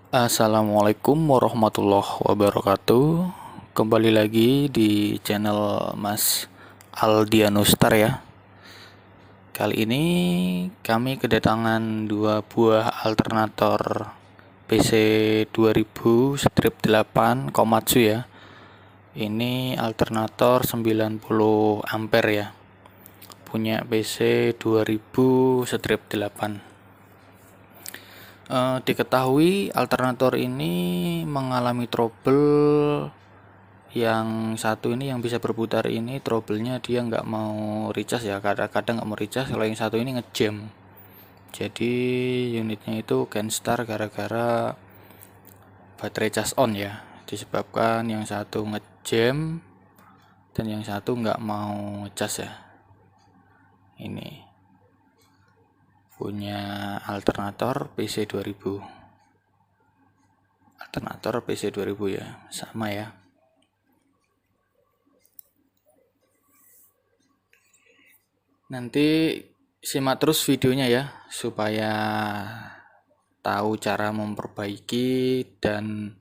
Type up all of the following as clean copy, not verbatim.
Assalamualaikum warahmatullahi wabarakatuh. Kembali lagi di channel Mas Aldianustar ya. Kali ini kami kedatangan dua buah alternator PC 2000/8 Komatsu ya. Ini alternator 90 ampere ya. Punya PC 2000/8. Diketahui alternator ini mengalami trouble. Yang satu ini yang bisa berputar ini trouble-nya dia nggak mau recas ya, kadang-kadang nggak mau recas. Kalau yang satu ini ngejam, jadi unitnya itu cancel gara-gara baterai cas on ya, disebabkan yang satu ngejam dan yang satu nggak mau ngecas ya. Ini punya alternator PC 2000 ya, sama ya. Nanti simak terus videonya ya, supaya tahu cara memperbaiki dan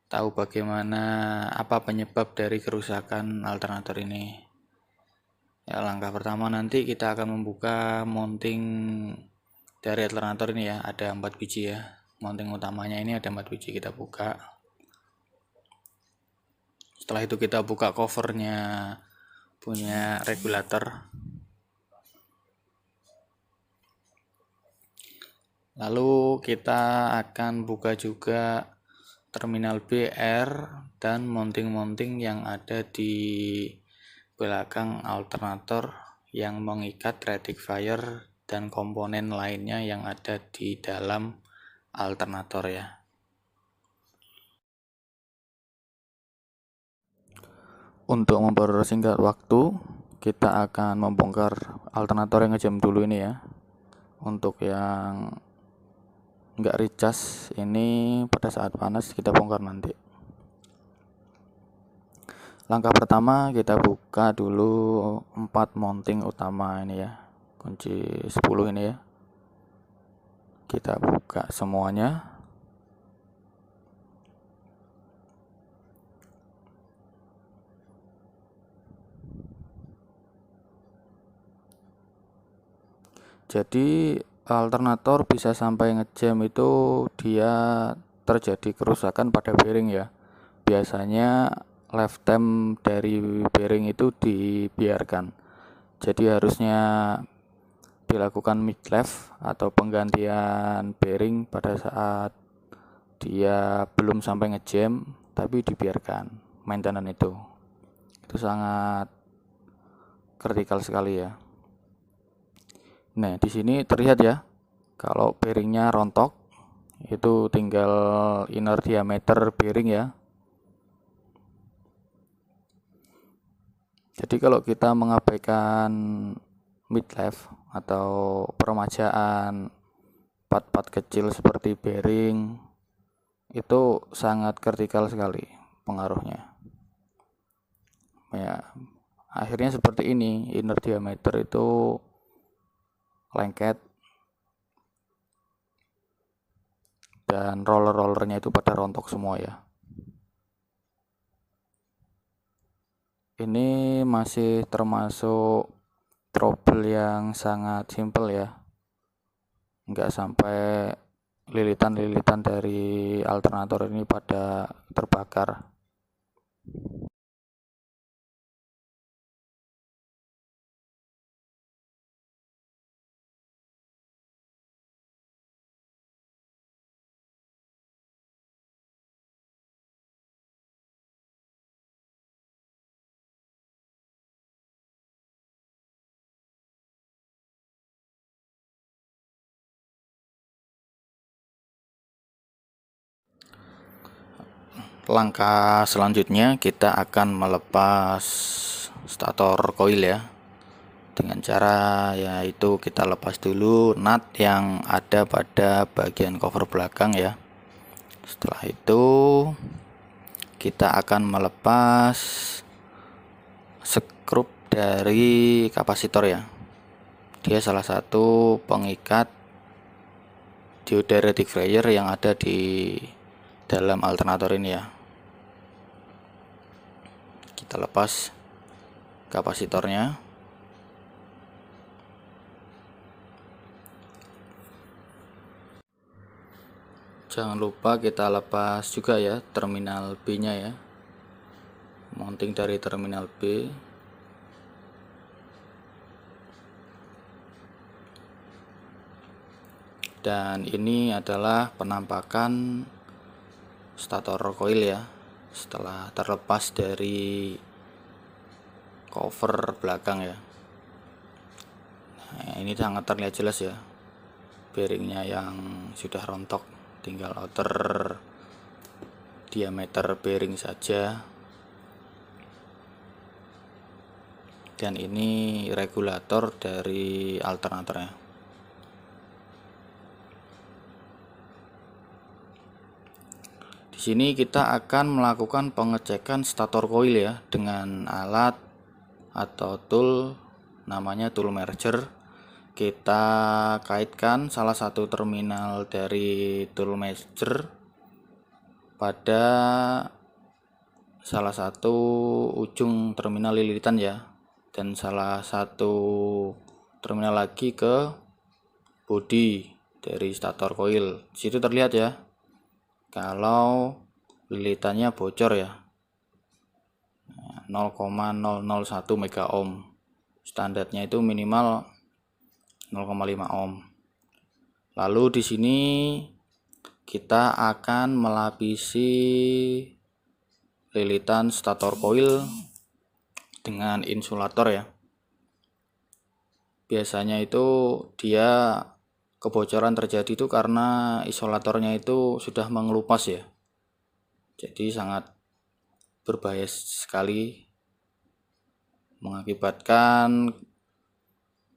tahu bagaimana apa penyebab dari kerusakan alternator ini. Ya, langkah pertama nanti kita akan membuka mounting dari alternator ini ya, ada 4 biji ya. Mounting utamanya ini ada 4 biji, kita buka. Setelah itu kita buka covernya punya regulator. Lalu kita akan buka juga terminal BR dan mounting-mounting yang ada di belakang alternator yang mengikat rectifier dan komponen lainnya yang ada di dalam alternator ya. Untuk mempersingkat waktu, kita akan membongkar alternator yang ngejam dulu ini ya. Untuk yang nggak recas ini pada saat panas kita bongkar nanti. Langkah pertama kita buka dulu 4 mounting utama ini ya, kunci 10 ini ya. Kita buka semuanya. Jadi alternator bisa sampai ngejam itu dia terjadi kerusakan pada bearing ya. Biasanya lifetime dari bearing itu dibiarkan. Jadi harusnya dilakukan mid-life atau penggantian bearing pada saat dia belum sampai ngejam, tapi dibiarkan maintenance itu sangat kritikal sekali ya. Nah, di sini terlihat ya, kalau bearingnya rontok, itu tinggal inner diameter bearing ya. Jadi kalau kita mengabaikan midlife atau peremajaan part-part kecil seperti bearing, itu sangat kritikal sekali pengaruhnya. Ya, akhirnya seperti ini, inner diameter itu lengket dan roller-rollernya itu pada rontok semua ya. Ini masih termasuk trouble yang sangat simple ya, nggak sampai lilitan-lilitan dari alternator ini pada terbakar. Langkah selanjutnya kita akan melepas stator coil ya, dengan cara yaitu kita lepas dulu nut yang ada pada bagian cover belakang ya. Setelah itu kita akan melepas skrup dari kapasitor ya. Dia salah satu pengikat dioda rectifier yang ada di dalam alternator ini ya. Kita lepas kapasitornya. Jangan lupa kita lepas juga ya terminal B nya ya, mounting dari terminal B. Dan ini adalah penampakan stator coil ya setelah terlepas dari cover belakang ya. Nah, ini sangat terlihat jelas ya, bearingnya yang sudah rontok, tinggal outer diameter bearing saja. Dan ini regulator dari alternatornya. Di sini kita akan melakukan pengecekan stator coil ya dengan alat atau tool namanya tool merger. Kita kaitkan salah satu terminal dari tool merger pada salah satu ujung terminal lilitan ya, dan salah satu terminal lagi ke bodi dari stator coil. Di situ terlihat ya kalau lilitannya bocor ya, 0,001 mega ohm. Standarnya itu minimal 0,5 ohm. Lalu di sini kita akan melapisi lilitan stator coil dengan insulator ya. Biasanya itu dia kebocoran terjadi itu karena isolatornya itu sudah mengelupas ya. Jadi sangat berbahaya sekali, mengakibatkan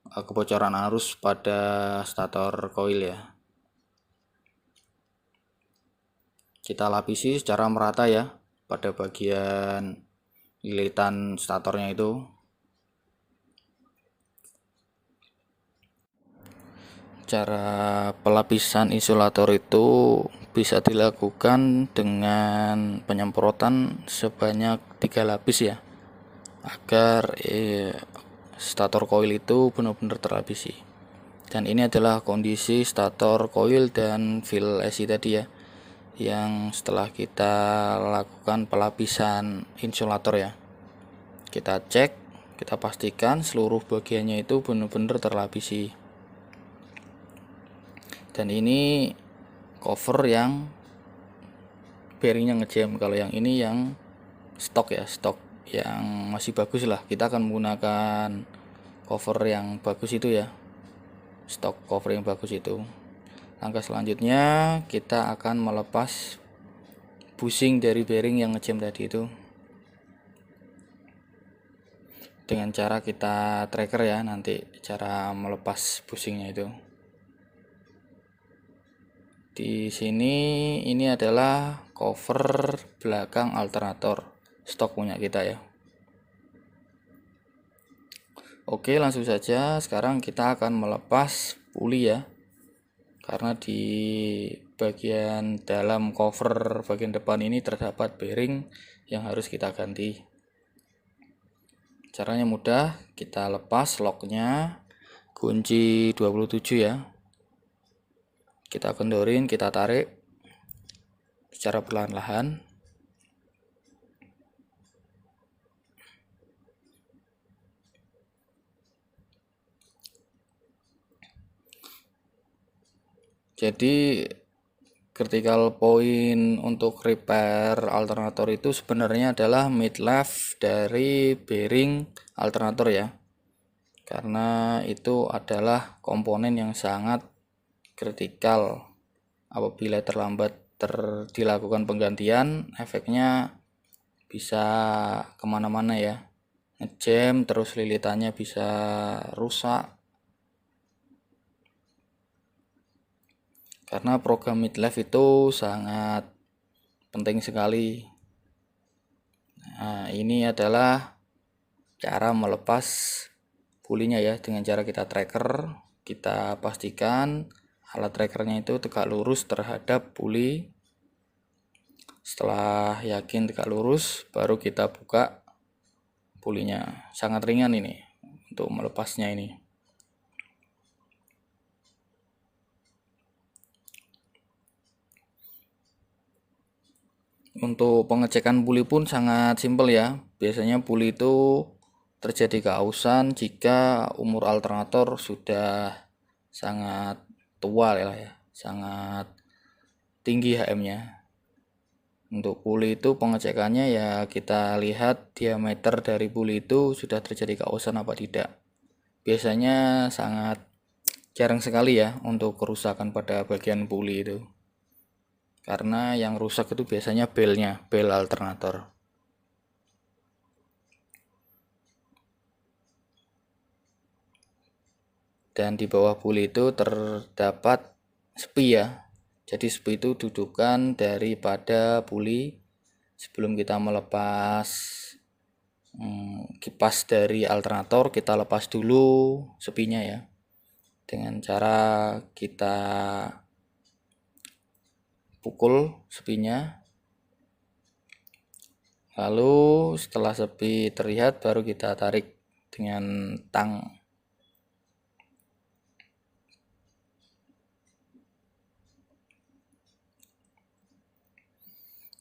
kebocoran arus pada stator coil ya. Kita lapisi secara merata ya pada bagian lilitan statornya itu. Cara pelapisan insulator itu bisa dilakukan dengan penyemprotan sebanyak 3 lapis ya, agar stator coil itu benar-benar terlapisi. Dan ini adalah kondisi stator coil dan fil SI tadi ya, yang setelah kita lakukan pelapisan insulator ya. Kita cek, kita pastikan seluruh bagiannya itu benar-benar terlapisi. Dan ini cover yang bearingnya ngejam. Kalau yang ini yang stok ya, stok yang masih bagus lah. Kita akan menggunakan cover yang bagus itu ya, stok cover yang bagus itu. Langkah selanjutnya kita akan melepas bushing dari bearing yang ngejam tadi itu dengan cara kita tracker ya, nanti cara melepas bushingnya itu. Di sini ini adalah cover belakang alternator stok punya kita ya. Oke, langsung saja sekarang kita akan melepas puli ya, karena di bagian dalam cover bagian depan ini terdapat bearing yang harus kita ganti. Caranya mudah, kita lepas locknya, kunci 27 ya, kita kendorin, kita tarik secara perlahan-lahan. Jadi critical point untuk repair alternator itu sebenarnya adalah midlife dari bearing alternator ya, karena itu adalah komponen yang sangat kritikal. Apabila terlambat dilakukan penggantian, efeknya bisa kemana-mana ya, ngejam, terus lilitannya bisa rusak. Karena program midlife itu sangat penting sekali. Nah, ini adalah cara melepas pulinya ya, dengan cara kita tracker, kita pastikan alat trackernya itu tegak lurus terhadap puli. Setelah yakin tegak lurus, baru kita buka pulinya. Sangat ringan ini untuk melepasnya ini. Untuk pengecekan puli pun sangat simpel ya. Biasanya puli itu terjadi keausan jika umur alternator sudah sangat tua ya, sangat tinggi HM-nya. Untuk puli itu pengecekannya ya kita lihat diameter dari puli itu sudah terjadi keausan apa tidak. Biasanya sangat jarang sekali ya untuk kerusakan pada bagian puli itu. Karena yang rusak itu biasanya bel alternator. Dan di bawah puli itu terdapat sepi ya. Jadi sepi itu dudukan daripada puli. Sebelum kita melepas kipas dari alternator, kita lepas dulu sepinya ya. Dengan cara kita pukul sepinya. Lalu setelah sepi terlihat baru kita tarik dengan tang.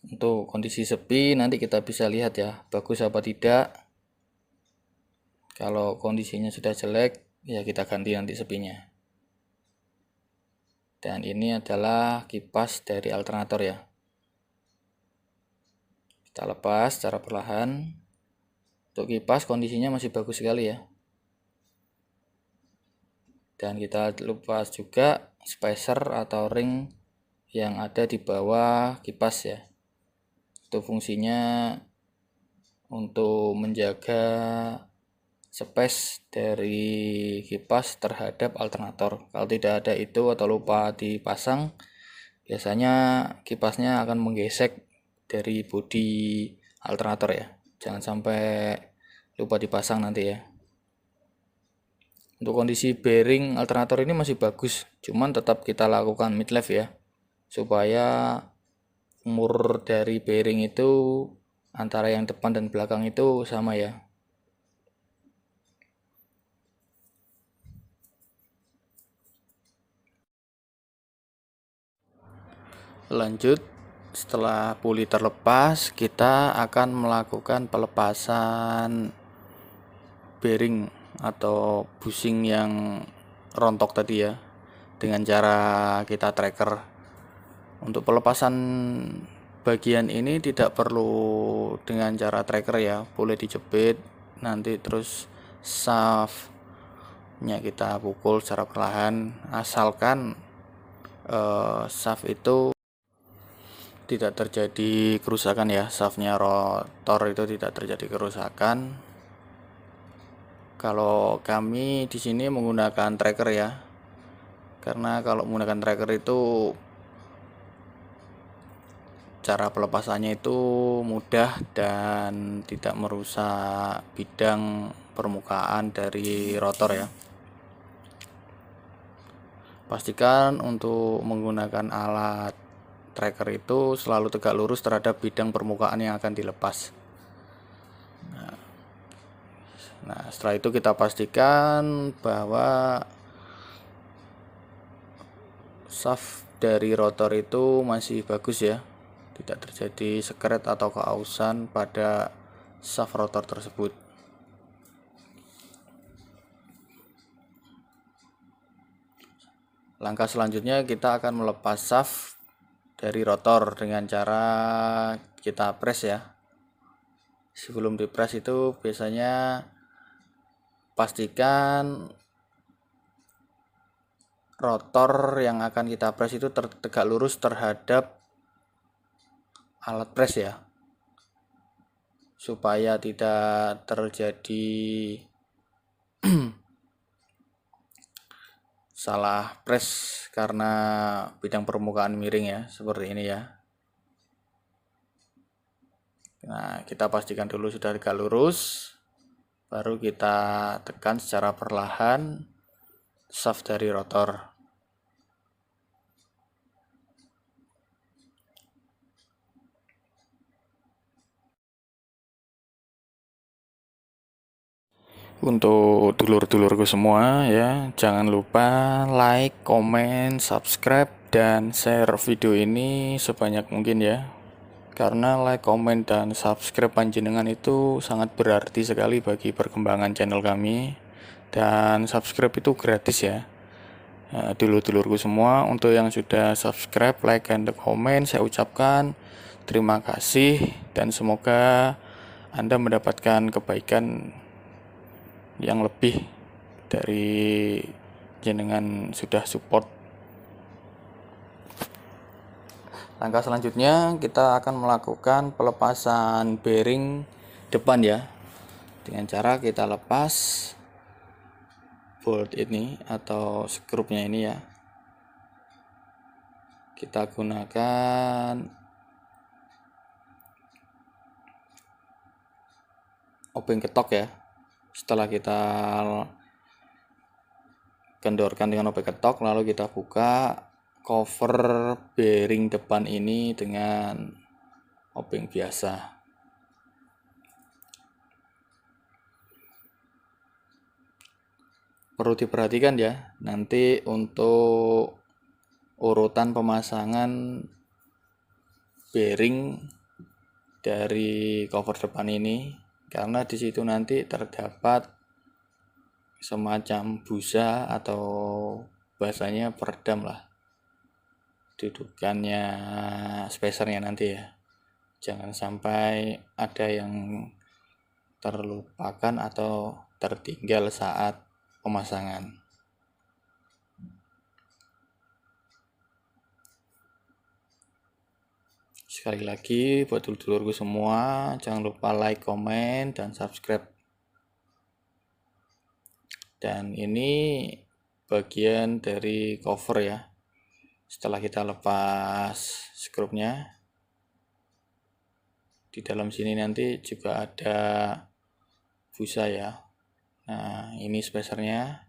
Untuk kondisi sepi nanti kita bisa lihat ya bagus apa tidak. Kalau kondisinya sudah jelek ya kita ganti nanti sepinya. Dan ini adalah kipas dari alternator ya. Kita lepas secara perlahan. Untuk kipas kondisinya masih bagus sekali ya. Dan kita lepas juga spacer atau ring yang ada di bawah kipas ya. Itu fungsinya untuk menjaga space dari kipas terhadap alternator. Kalau tidak ada itu atau lupa dipasang, biasanya kipasnya akan menggesek dari bodi alternator ya. Jangan sampai lupa dipasang nanti ya. Untuk kondisi bearing alternator ini masih bagus, cuman tetap kita lakukan midlife ya, supaya umur dari bearing itu antara yang depan dan belakang itu sama ya. Lanjut, setelah puli terlepas, kita akan melakukan pelepasan bearing atau bushing yang rontok tadi ya, dengan cara kita tracker. Untuk pelepasan bagian ini tidak perlu dengan cara tracker ya, boleh dijepit nanti terus shaftnya kita pukul secara perlahan, asalkan shaft itu tidak terjadi kerusakan ya, shaftnya rotor itu tidak terjadi kerusakan. Kalau kami di sini menggunakan tracker ya, karena kalau menggunakan tracker itu cara pelepasannya itu mudah dan tidak merusak bidang permukaan dari rotor ya. Pastikan untuk menggunakan alat tracker itu selalu tegak lurus terhadap bidang permukaan yang akan dilepas. Nah, setelah itu kita pastikan bahwa shaft dari rotor itu masih bagus ya, tidak terjadi sekret atau keausan pada shaft rotor tersebut. Langkah selanjutnya kita akan melepas shaft dari rotor dengan cara kita press ya. Sebelum di press itu biasanya pastikan rotor yang akan kita press itu tegak lurus terhadap alat press ya, supaya tidak terjadi salah press karena bidang permukaan miring ya, seperti ini ya. Nah, kita pastikan dulu sudah tegak lurus, baru kita tekan secara perlahan shaft dari rotor. Untuk dulur-dulurku semua ya, jangan lupa like, komen, subscribe, dan share video ini sebanyak mungkin ya. Karena like, komen, dan subscribe panjenengan itu sangat berarti sekali bagi perkembangan channel kami. Dan subscribe itu gratis ya. Dulur-dulurku semua, untuk yang sudah subscribe, like, dan komen, saya ucapkan terima kasih. Dan semoga Anda mendapatkan kebaikan yang lebih dari jenengan sudah support. Langkah selanjutnya kita akan melakukan pelepasan bearing depan ya, dengan cara kita lepas bolt ini atau skrupnya ini ya. Kita gunakan obeng ketok ya. Setelah kita kendorkan dengan obeng ketok, lalu kita buka cover bearing depan ini dengan obeng biasa. Perlu diperhatikan ya, nanti untuk urutan pemasangan bearing dari cover depan ini, karena di situ nanti terdapat semacam busa atau bahasanya peredam lah, dudukannya spacernya nanti ya. Jangan sampai ada yang terlupakan atau tertinggal saat pemasangan. Sekali lagi buat dulur-dulurku semua, jangan lupa like, komen, dan subscribe. Dan ini bagian dari cover ya. Setelah kita lepas skrupnya, di dalam sini nanti juga ada busa ya. Nah, ini spacernya.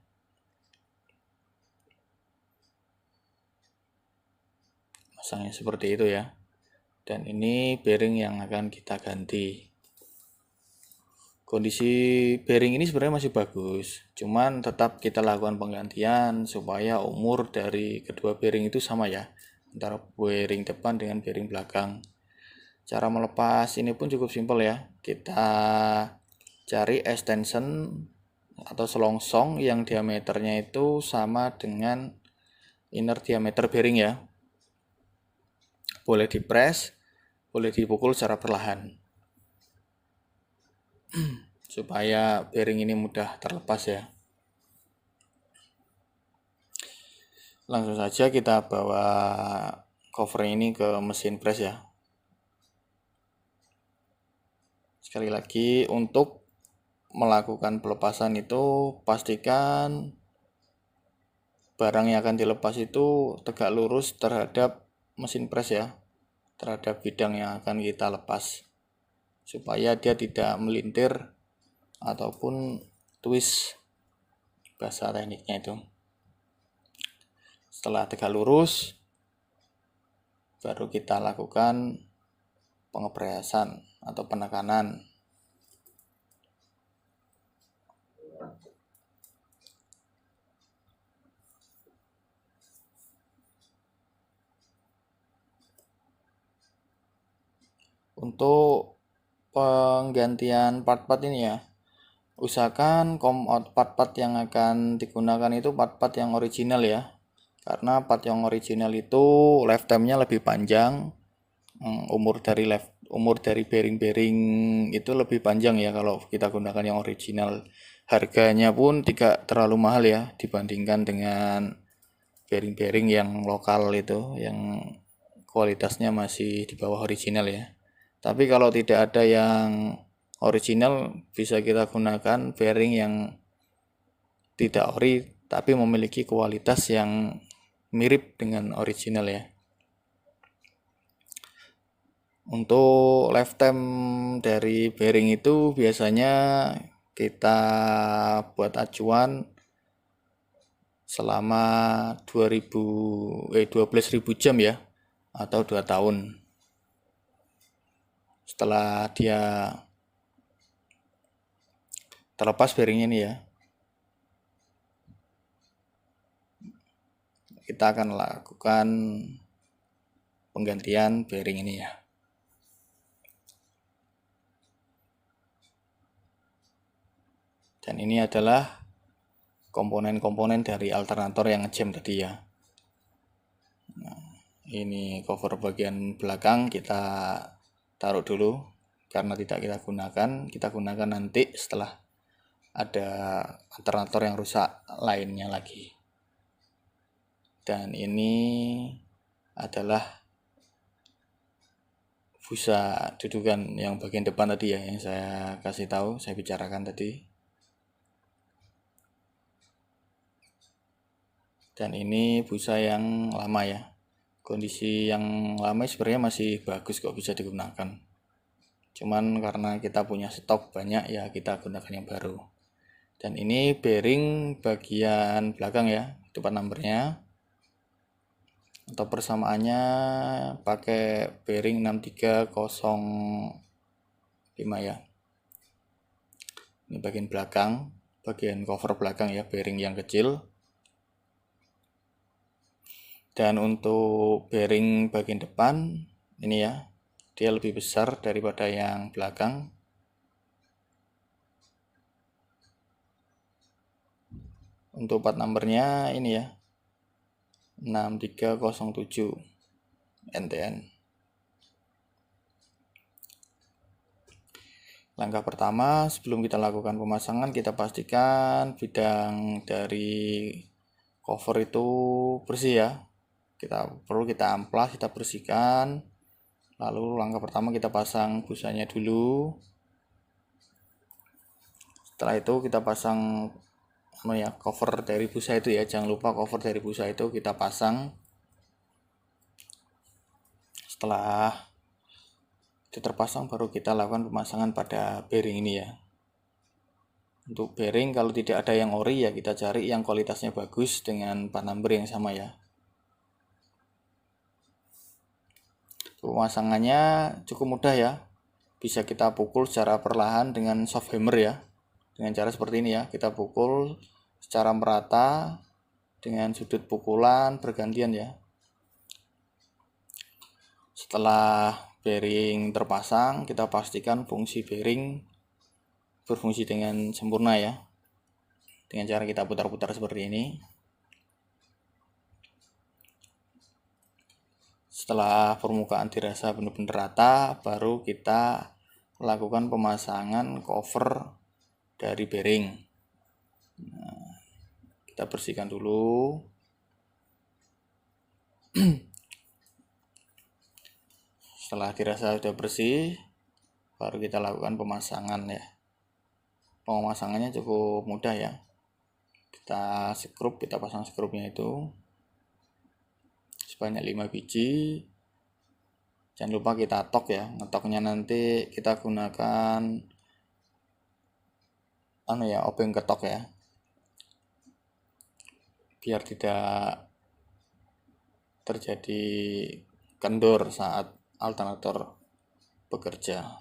Masangnya seperti itu ya. Dan ini bearing yang akan kita ganti. Kondisi bearing ini sebenarnya masih bagus, cuman tetap kita lakukan penggantian supaya umur dari kedua bearing itu sama ya, antara bearing depan dengan bearing belakang. Cara melepas ini pun cukup simpel ya. Kita cari extension atau selongsong yang diameternya itu sama dengan inner diameter bearing ya. Boleh dipres, boleh dipukul secara perlahan supaya bearing ini mudah terlepas ya. Langsung saja kita bawa cover ini ke mesin press ya. Sekali lagi, untuk melakukan pelepasan itu pastikan barang yang akan dilepas itu tegak lurus terhadap mesin press ya, terhadap bidang yang akan kita lepas, supaya dia tidak melintir ataupun twist, bahasa tekniknya itu. Setelah tegak lurus, baru kita lakukan pengepresan atau penekanan. Untuk penggantian part-part ini ya, usahakan part-part yang akan digunakan itu part-part yang original ya, karena part yang original itu lifetime-nya lebih panjang. Umur dari bearing-bearing itu lebih panjang ya kalau kita gunakan yang original. Harganya pun tidak terlalu mahal ya dibandingkan dengan bearing-bearing yang lokal itu, yang kualitasnya masih di bawah original ya. Tapi kalau tidak ada yang original, bisa kita gunakan bearing yang tidak ori tapi memiliki kualitas yang mirip dengan original ya. Untuk lifetime dari bearing itu biasanya kita buat acuan selama 12.000 jam ya, atau 2 tahun. Setelah dia terlepas bearing ini ya. Kita akan lakukan penggantian bearing ini ya. Dan ini adalah komponen-komponen dari alternator yang ngejam tadi ya. Nah, ini cover bagian belakang kita taruh dulu karena tidak kita gunakan nanti setelah ada alternator yang rusak lainnya lagi. Dan ini adalah busa dudukan yang bagian depan tadi ya, yang saya kasih tahu, saya bicarakan tadi. Dan ini busa yang lama ya. Kondisi yang lama sebenarnya masih bagus kok, bisa digunakan. Cuman karena kita punya stok banyak ya, kita gunakan yang baru. Dan ini bearing bagian belakang ya, depan numbernya. Untuk persamaannya pakai bearing 6305 ya. Ini bagian belakang, bagian cover belakang ya, bearing yang kecil. Dan untuk bearing bagian depan ini ya, dia lebih besar daripada yang belakang. Untuk part numbernya ini ya, 6307 NTN. Langkah pertama, sebelum kita lakukan pemasangan, kita pastikan bidang dari cover itu bersih ya. Perlu kita amplas, kita bersihkan. Lalu langkah pertama kita pasang busanya dulu. Setelah itu kita pasang cover dari busa itu ya. Jangan lupa cover dari busa itu kita pasang. Setelah itu terpasang, baru kita lakukan pemasangan pada bearing ini ya. Untuk bearing kalau tidak ada yang ori ya, kita cari yang kualitasnya bagus dengan part number yang sama ya. Pemasangannya cukup mudah ya, bisa kita pukul secara perlahan dengan soft hammer ya, dengan cara seperti ini ya. Kita pukul secara merata dengan sudut pukulan bergantian ya. Setelah bearing terpasang, kita pastikan fungsi bearing berfungsi dengan sempurna ya, dengan cara kita putar-putar seperti ini. Setelah permukaan dirasa benar-benar rata, baru kita melakukan pemasangan cover dari bearing. Nah, kita bersihkan dulu. Setelah dirasa sudah bersih, baru kita lakukan pemasangan ya. Pemasangannya cukup mudah ya. Kita skrup, kita pasang skrupnya itu sebanyak 5 biji. Jangan lupa kita tok ya. Ngetoknya nanti kita gunakan obeng ketok ya, biar tidak terjadi kendor saat alternator bekerja.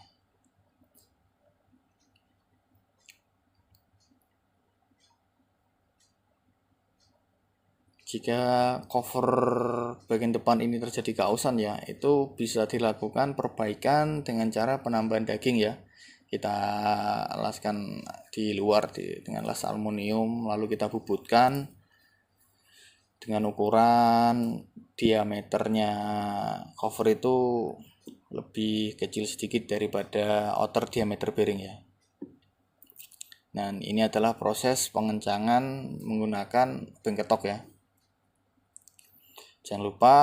Jika cover bagian depan ini terjadi kausan ya, itu bisa dilakukan perbaikan dengan cara penambahan daging ya. Kita laskan di luar dengan las aluminium, lalu kita bubutkan dengan ukuran diameternya cover itu lebih kecil sedikit daripada outer diameter bearing ya. Dan ini adalah proses pengencangan menggunakan obeng ketok ya. Jangan lupa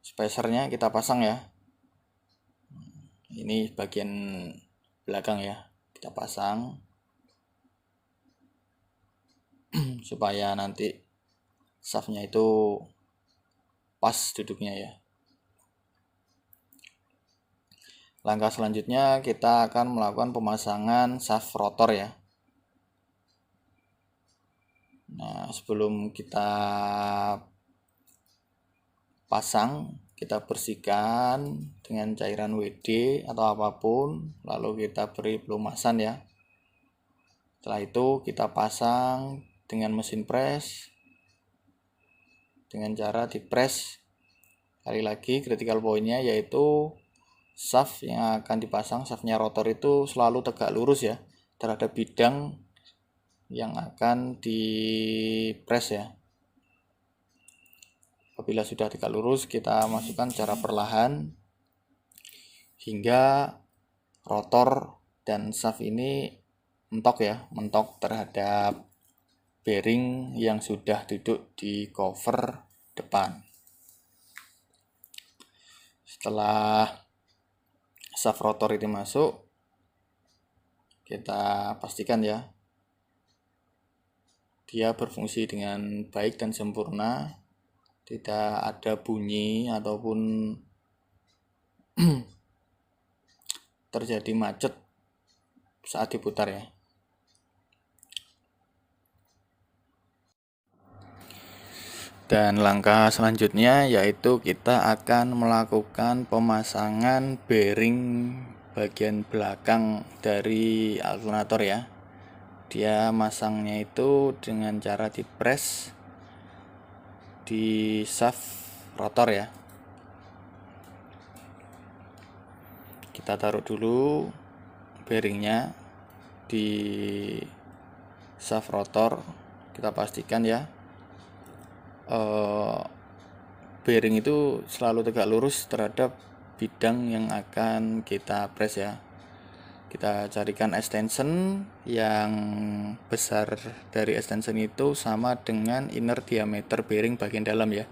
spacernya kita pasang ya. Ini bagian belakang ya, kita pasang supaya nanti shaftnya itu pas duduknya ya. Langkah selanjutnya kita akan melakukan pemasangan shaft rotor ya. Nah, sebelum kita pasang, kita bersihkan dengan cairan WD atau apapun, lalu kita beri pelumasan ya. Setelah itu kita pasang dengan mesin press dengan cara di press. Kali lagi critical point-nya yaitu shaft yang akan dipasang, shaftnya rotor itu selalu tegak lurus ya terhadap bidang yang akan di press ya. Apabila sudah tegak lurus, kita masukkan secara perlahan hingga rotor dan shaft ini mentok terhadap bearing yang sudah duduk di cover depan. Setelah shaft rotor itu masuk, kita pastikan ya dia berfungsi dengan baik dan sempurna, tidak ada bunyi ataupun terjadi macet saat diputar ya. Dan langkah selanjutnya yaitu kita akan melakukan pemasangan bearing bagian belakang dari alternator ya. Dia masangnya itu dengan cara di press di shaft rotor ya. Kita taruh dulu bearingnya di shaft rotor. Kita pastikan ya bearing itu selalu tegak lurus terhadap bidang yang akan kita press ya. Kita carikan extension yang besar dari extension itu sama dengan inner diameter bearing bagian dalam ya,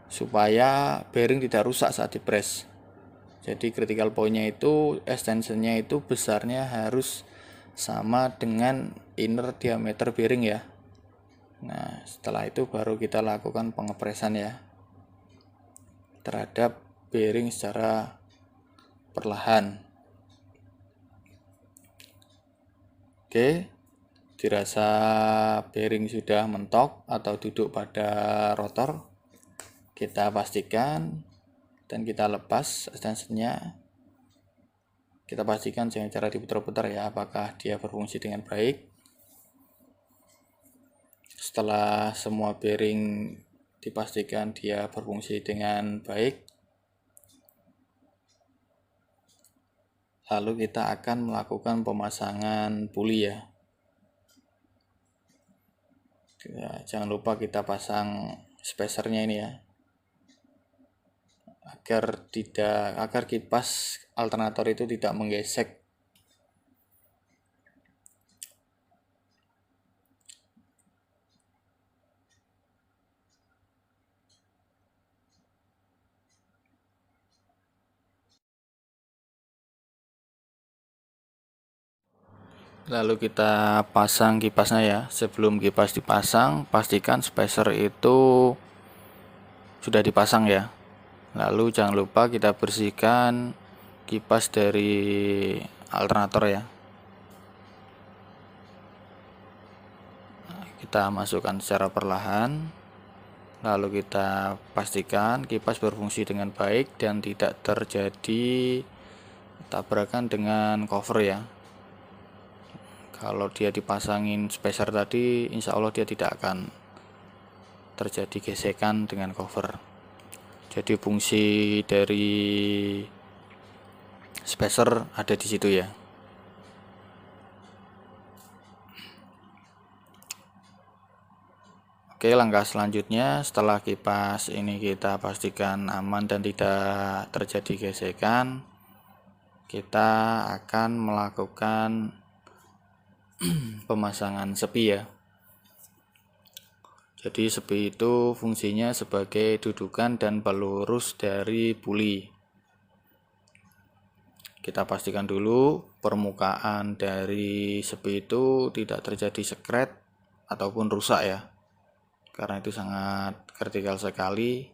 supaya bearing tidak rusak saat di press. Jadi critical point-nya itu extensionnya itu besarnya harus sama dengan inner diameter bearing ya. Nah, setelah itu baru kita lakukan pengepresan ya terhadap bearing secara perlahan. Oke, dirasa bearing sudah mentok atau duduk pada rotor, kita pastikan dan kita lepas extensionnya. Kita pastikan dengan cara diputar-putar ya apakah dia berfungsi dengan baik. Setelah semua bearing dipastikan dia berfungsi dengan baik, lalu kita akan melakukan pemasangan puli ya. Jangan lupa kita pasang spacernya ini ya, agar kipas alternator itu tidak menggesek. Lalu kita pasang kipasnya ya. Sebelum kipas dipasang, pastikan spacer itu sudah dipasang ya. Lalu jangan lupa kita bersihkan kipas dari alternator ya. Kita masukkan secara perlahan. Lalu kita pastikan kipas berfungsi dengan baik dan tidak terjadi tabrakan dengan cover ya. Kalau dia dipasangin spacer tadi, insya Allah dia tidak akan terjadi gesekan dengan cover. Jadi fungsi dari spacer ada di situ ya. Oke, langkah selanjutnya setelah kipas ini kita pastikan aman dan tidak terjadi gesekan, kita akan melakukan pemasangan sepi ya. Jadi sepi itu fungsinya sebagai dudukan dan pelurus dari puli. Kita pastikan dulu permukaan dari sepi itu tidak terjadi sekret ataupun rusak ya, karena itu sangat kritikal sekali.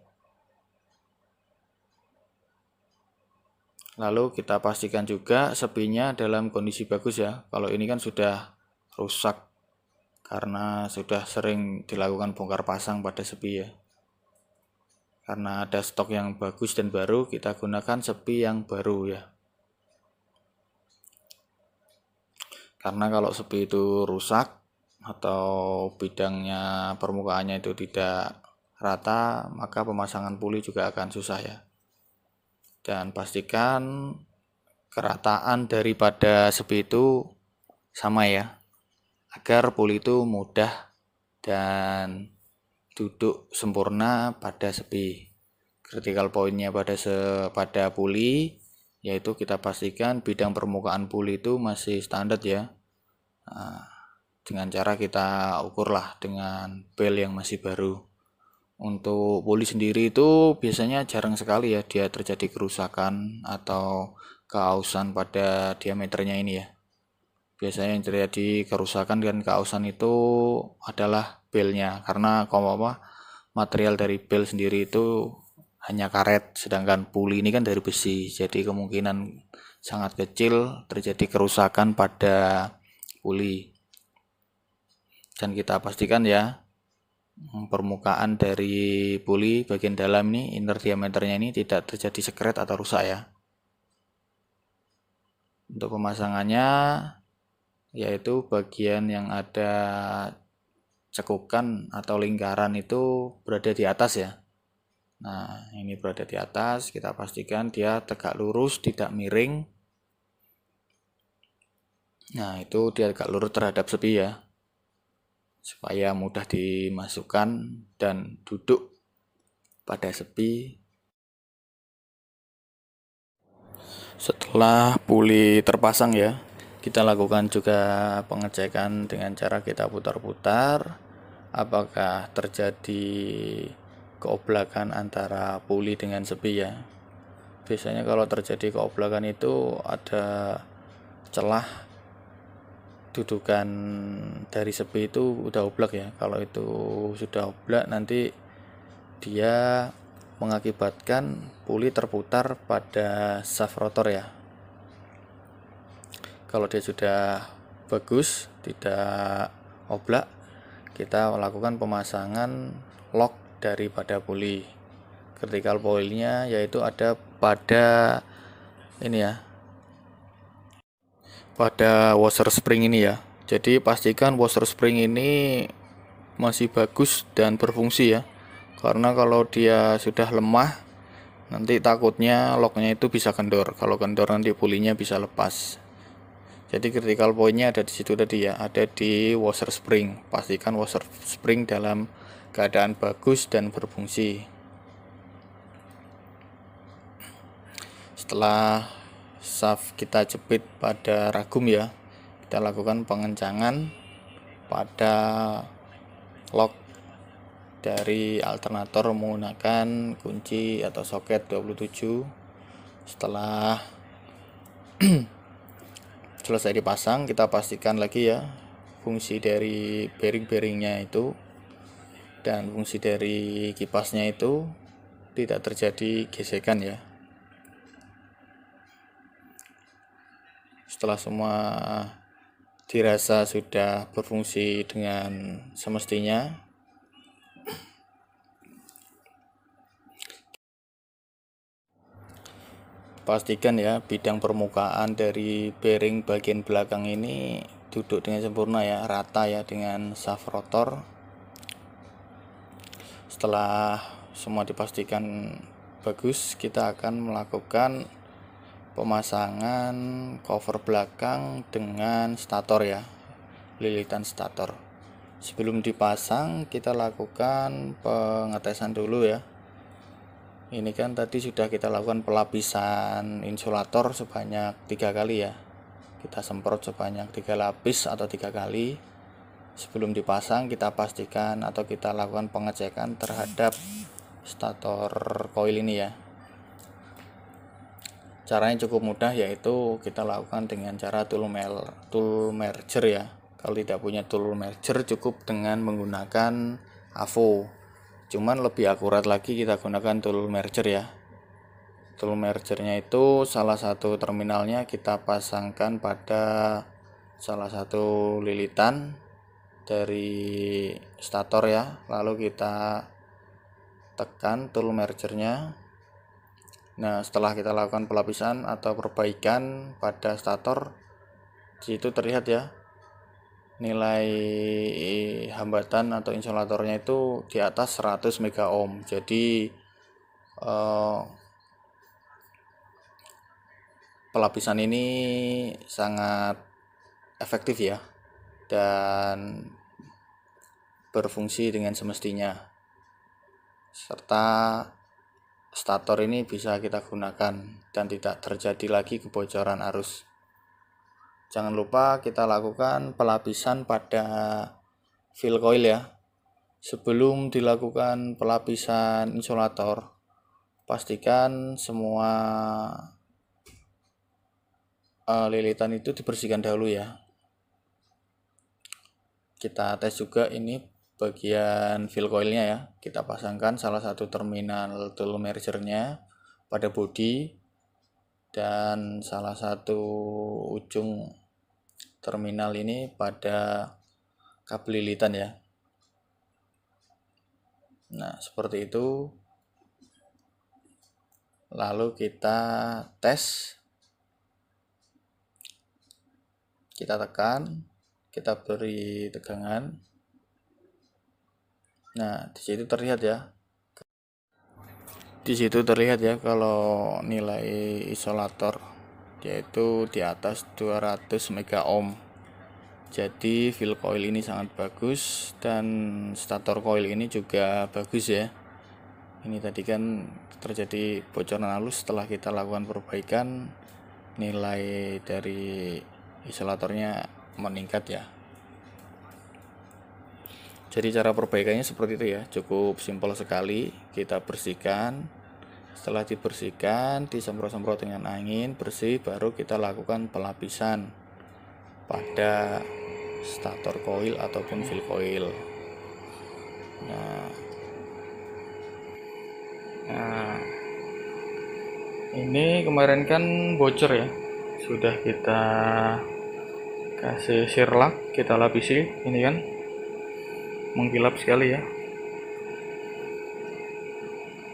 Lalu kita pastikan juga sepinya dalam kondisi bagus ya. Kalau ini kan sudah rusak karena sudah sering dilakukan bongkar pasang pada sepi ya. Karena ada stok yang bagus dan baru, kita gunakan sepi yang baru ya. Karena kalau sepi itu rusak atau bidangnya permukaannya itu tidak rata, maka pemasangan puli juga akan susah ya. Dan pastikan kerataan daripada sepi itu sama ya, agar puli itu mudah dan duduk sempurna pada sepi. Critical pointnya pada puli, yaitu kita pastikan bidang permukaan puli itu masih standar ya. Nah, dengan cara kita ukurlah dengan bel yang masih baru. Untuk puli sendiri itu biasanya jarang sekali ya dia terjadi kerusakan atau keausan pada diameternya ini ya. Biasanya yang terjadi kerusakan dan keausan itu adalah belnya, karena material dari bel sendiri itu hanya karet, sedangkan puli ini kan dari besi, jadi kemungkinan sangat kecil terjadi kerusakan pada puli. Dan kita pastikan ya, permukaan dari puli bagian dalam ini, inner diameternya ini tidak terjadi sekret atau rusak ya. Untuk pemasangannya, yaitu bagian yang ada cekukan atau lingkaran itu berada di atas ya. Nah, ini berada di atas, kita pastikan dia tegak lurus, tidak miring. Nah, itu dia tegak lurus terhadap sepi ya, supaya mudah dimasukkan dan duduk pada sepi. Setelah puli terpasang ya, kita lakukan juga pengecekan dengan cara kita putar-putar apakah terjadi keoblakan antara puli dengan sepi ya. Biasanya kalau terjadi keoblakan itu ada celah dudukan dari sepi itu udah oblak ya. Kalau itu sudah oblak, nanti dia mengakibatkan puli terputar pada shaft rotor ya. Kalau dia sudah bagus, tidak oblak, kita lakukan pemasangan lock daripada puli. Critical pointnya yaitu ada pada ini ya, pada washer spring ini ya. Jadi pastikan washer spring ini masih bagus dan berfungsi ya, karena kalau dia sudah lemah, nanti takutnya locknya itu bisa kendor. Kalau kendor nanti pulinya bisa lepas. Jadi critical pointnya ada di situ tadi ya, ada di washer spring. Pastikan washer spring dalam keadaan bagus dan berfungsi. Setelah shaft kita jepit pada ragum ya, kita lakukan pengencangan pada lock dari alternator menggunakan kunci atau soket 27. Setelah selesai dipasang, kita pastikan lagi ya fungsi dari bearing-bearingnya itu dan fungsi dari kipasnya itu tidak terjadi gesekan ya. Setelah semua dirasa sudah berfungsi dengan semestinya, pastikan ya bidang permukaan dari bearing bagian belakang ini duduk dengan sempurna ya, rata ya dengan shaft rotor. Setelah semua dipastikan bagus, kita akan melakukan pemasangan cover belakang dengan stator ya, lilitan stator. Sebelum dipasang, kita lakukan pengetesan dulu ya. Ini kan tadi sudah kita lakukan pelapisan insulator sebanyak 3 kali ya. Kita semprot sebanyak 3 lapis atau 3 kali. Sebelum dipasang, kita pastikan atau kita lakukan pengecekan terhadap stator coil ini ya. Caranya cukup mudah, yaitu kita lakukan dengan cara tool merger ya. Kalau tidak punya tool merger, cukup dengan menggunakan AVO. Cuman lebih akurat lagi kita gunakan tool merger ya. Tool mergernya itu salah satu terminalnya kita pasangkan pada salah satu lilitan dari stator ya. Lalu kita tekan tool mergernya. Nah, setelah kita lakukan pelapisan atau perbaikan pada stator, di situ terlihat ya, nilai hambatan atau insulatornya itu di atas 100 mega ohm. Jadi pelapisan ini sangat efektif ya, dan berfungsi dengan semestinya, serta stator ini bisa kita gunakan dan tidak terjadi lagi kebocoran arus. Jangan lupa kita lakukan pelapisan pada fill coil ya. Sebelum dilakukan pelapisan insulator, pastikan semua lilitan itu dibersihkan dahulu ya. Kita tes juga ini bagian fill coilnya ya. Kita pasangkan salah satu terminal tool mergernya pada bodi dan salah satu ujung terminal ini pada kabel lilitan ya. Nah, seperti itu. Lalu kita tes, kita tekan, kita beri tegangan. Nah, di situ terlihat ya. Di situ terlihat ya kalau nilai isolator yaitu di atas 200 mega ohm. Jadi fill coil ini sangat bagus dan stator coil ini juga bagus ya. Ini tadi kan terjadi bocoran halus setelah kita lakukan perbaikan, nilai dari isolatornya meningkat ya. Jadi cara perbaikannya seperti itu ya, cukup simpel sekali. Kita bersihkan, setelah dibersihkan disemprot-semprot dengan angin bersih, baru kita lakukan pelapisan pada stator coil ataupun fill coil. Nah, ini kemarin kan bocor ya, sudah kita kasih sirlak, kita lapisi. Ini kan mengkilap sekali ya,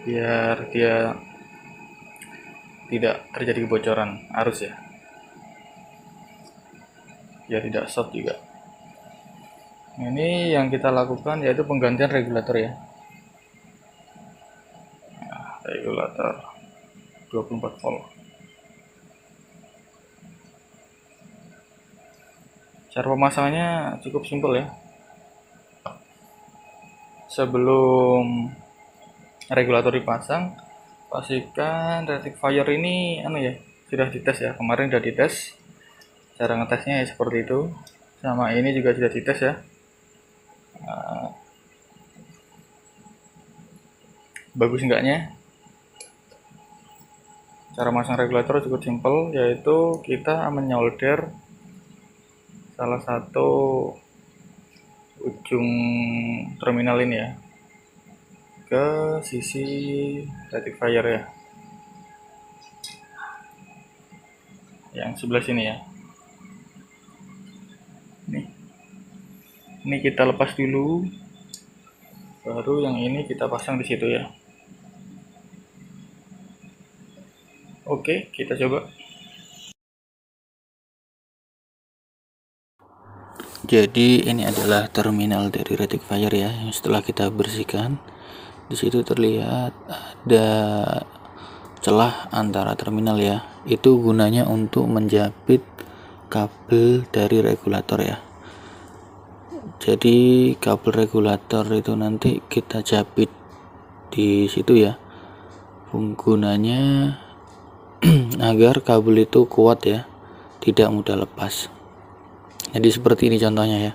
biar dia tidak terjadi kebocoran arus ya, biar tidak short juga. Ini yang kita lakukan yaitu penggantian regulator ya. Nah, regulator 24 volt. Cara pemasangannya cukup simpel ya. Sebelum regulator dipasang, pastikan rectifier ini sudah dites ya. Kemarin sudah dites. Cara ngetesnya ya seperti itu. Sama ini juga sudah dites ya. Bagus enggaknya. Cara masang regulator cukup simpel, yaitu kita menyolder salah satu ujung terminal ini ya ke sisi rectifier ya, yang sebelah sini ya. Ini kita lepas dulu, baru yang ini kita pasang di situ ya. Oke, kita coba. Jadi ini adalah terminal dari rectifier ya, yang setelah kita bersihkan. Di situ terlihat ada celah antara terminal ya. Itu gunanya untuk menjepit kabel dari regulator ya. Jadi kabel regulator itu nanti kita jepit di situ ya. Gunanya agar kabel itu kuat ya, tidak mudah lepas. Jadi seperti ini contohnya ya.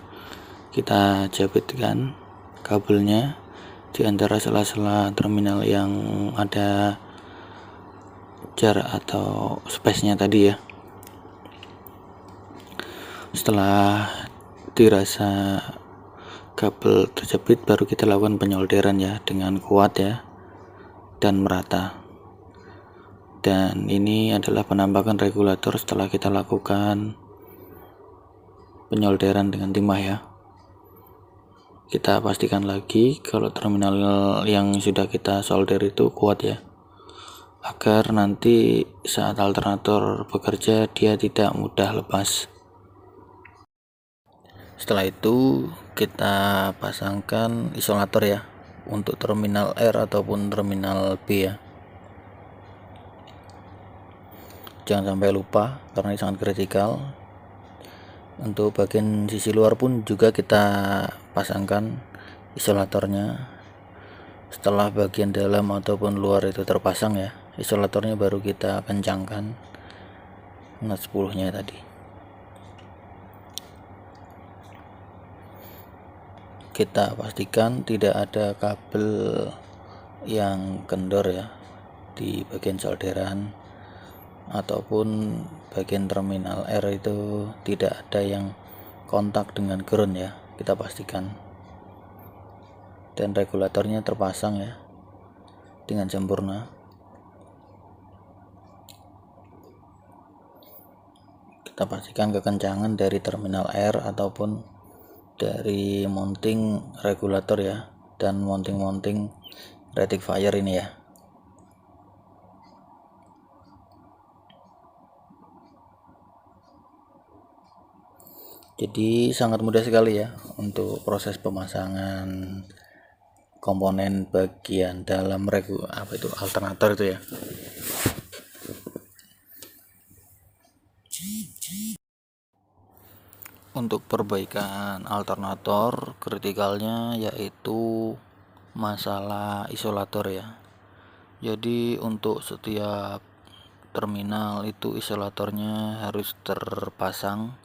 Kita jepitkan kabelnya di antara sela-sela terminal yang ada jarak atau space-nya tadi ya. Setelah dirasa kabel terjepit, baru kita lakukan penyolderan ya dengan kuat ya dan merata. Dan ini adalah penampakan regulator setelah kita lakukan penyolderan dengan timah ya. Kita pastikan lagi kalau terminal yang sudah kita solder itu kuat ya, agar nanti saat alternator bekerja dia tidak mudah lepas. Setelah itu kita pasangkan isolator ya untuk terminal R ataupun terminal B ya. Jangan sampai lupa karena ini sangat kritikal. Untuk bagian sisi luar pun juga kita pasangkan isolatornya. Setelah bagian dalam ataupun luar itu terpasang ya, isolatornya baru kita kencangkan nut 10 nya tadi. Kita pastikan tidak ada kabel yang kendor ya di bagian solderan ataupun bagian terminal R itu tidak ada yang kontak dengan ground ya, kita pastikan. Dan regulatornya terpasang ya dengan sempurna. Kita pastikan kekencangan dari terminal R ataupun dari mounting regulator ya, dan mounting rectifier ini ya. Jadi sangat mudah sekali ya untuk proses pemasangan komponen bagian dalam alternator itu ya. Untuk perbaikan alternator, kritikalnya yaitu masalah isolator ya. Jadi untuk setiap terminal itu isolatornya harus terpasang,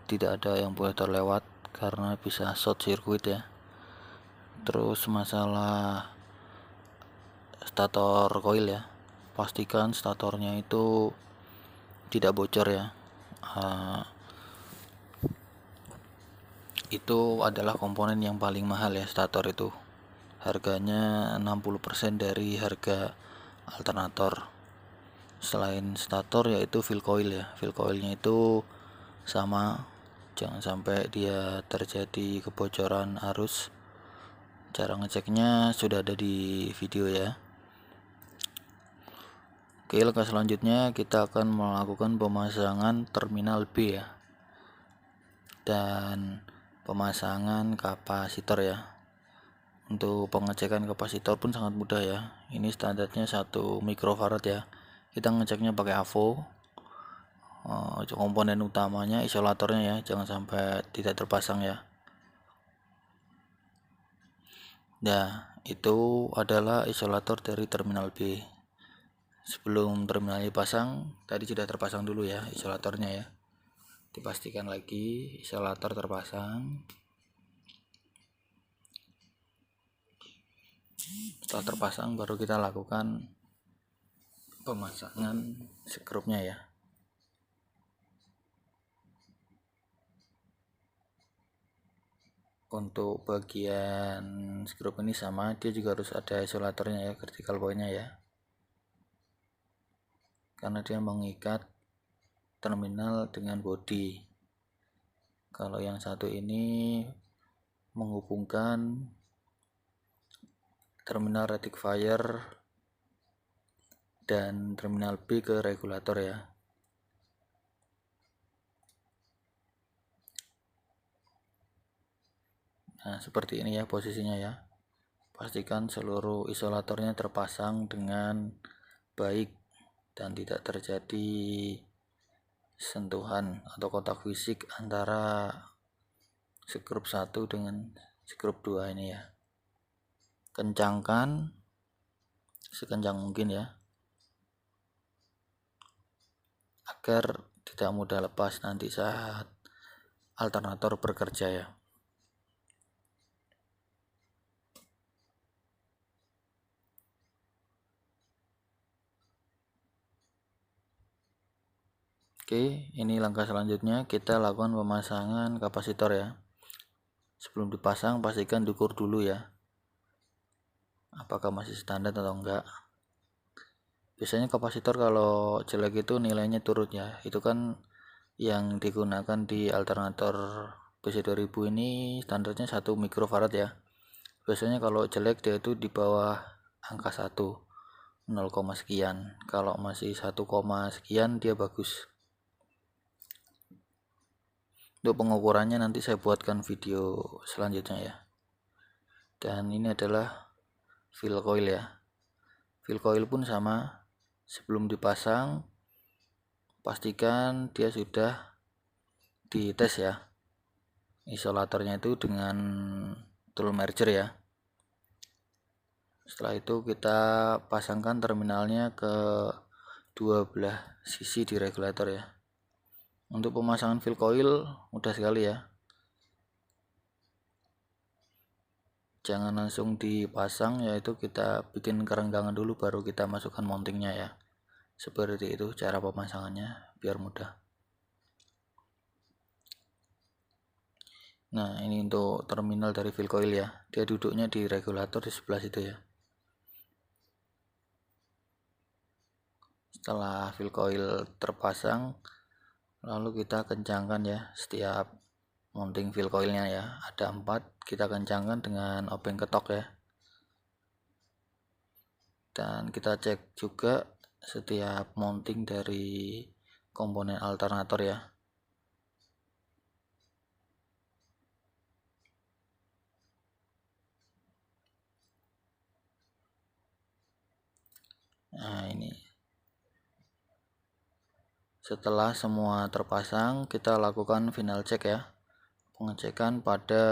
tidak ada yang boleh terlewat karena bisa short circuit ya. Terus masalah stator coil ya, pastikan statornya itu tidak bocor ya. Itu adalah komponen yang paling mahal ya, stator itu harganya 60% dari harga alternator. Selain stator yaitu fill coil ya, fill coilnya itu sama, jangan sampai dia terjadi kebocoran arus. Cara ngeceknya sudah ada di video ya. Oke, langkah selanjutnya kita akan melakukan pemasangan terminal B ya, dan pemasangan kapasitor ya. Untuk pengecekan kapasitor pun sangat mudah ya. Ini standarnya 1 mikrofarad ya. Kita ngeceknya pakai AVO. Komponen utamanya isolatornya ya, jangan sampai tidak terpasang ya. Nah, itu adalah isolator dari terminal B. Sebelum terminal dipasang, tadi sudah terpasang dulu ya isolatornya ya. Dipastikan lagi isolator terpasang. Setelah terpasang baru kita lakukan pemasangan skrupnya ya. Untuk bagian skrup ini sama, dia juga harus ada isolatornya ya, vertical pointnya ya, karena dia mengikat terminal dengan bodi. Kalau yang satu ini menghubungkan terminal rectifier dan terminal B ke regulator ya. Nah, seperti ini ya posisinya ya. Pastikan seluruh isolatornya terpasang dengan baik dan tidak terjadi sentuhan atau kontak fisik antara skrup 1 dengan skrup 2 ini ya. Kencangkan sekencang mungkin ya, agar tidak mudah lepas nanti saat alternator bekerja ya. Oke, ini langkah selanjutnya kita lakukan pemasangan kapasitor ya. Sebelum dipasang pastikan diukur dulu ya, apakah masih standar atau enggak. Biasanya kapasitor kalau jelek itu nilainya turun ya. Itu kan yang digunakan di alternator BC2000 ini standarnya 1 mikrofarad ya. Biasanya kalau jelek dia itu di bawah angka 1, 0, sekian. Kalau masih 1, sekian dia bagus. Untuk pengukurannya nanti saya buatkan video selanjutnya ya. Dan ini adalah fill coil ya. Fill coil pun sama, sebelum dipasang pastikan dia sudah dites ya, isolatornya itu dengan tool merger ya. Setelah itu kita pasangkan terminalnya ke dua belah sisi di regulator ya. Untuk pemasangan fill coil mudah sekali ya, jangan langsung dipasang, yaitu kita bikin kerenggangan dulu baru kita masukkan mountingnya ya. Seperti itu cara pemasangannya biar mudah. Nah, ini untuk terminal dari fill coil ya, dia duduknya di regulator di sebelah situ ya. Setelah fill coil terpasang, lalu kita kencangkan ya setiap mounting fill coilnya ya, ada 4, kita kencangkan dengan obeng ketok ya. Dan kita cek juga setiap mounting dari komponen alternator ya. Nah, ini setelah semua terpasang, kita lakukan final check ya, pengecekan pada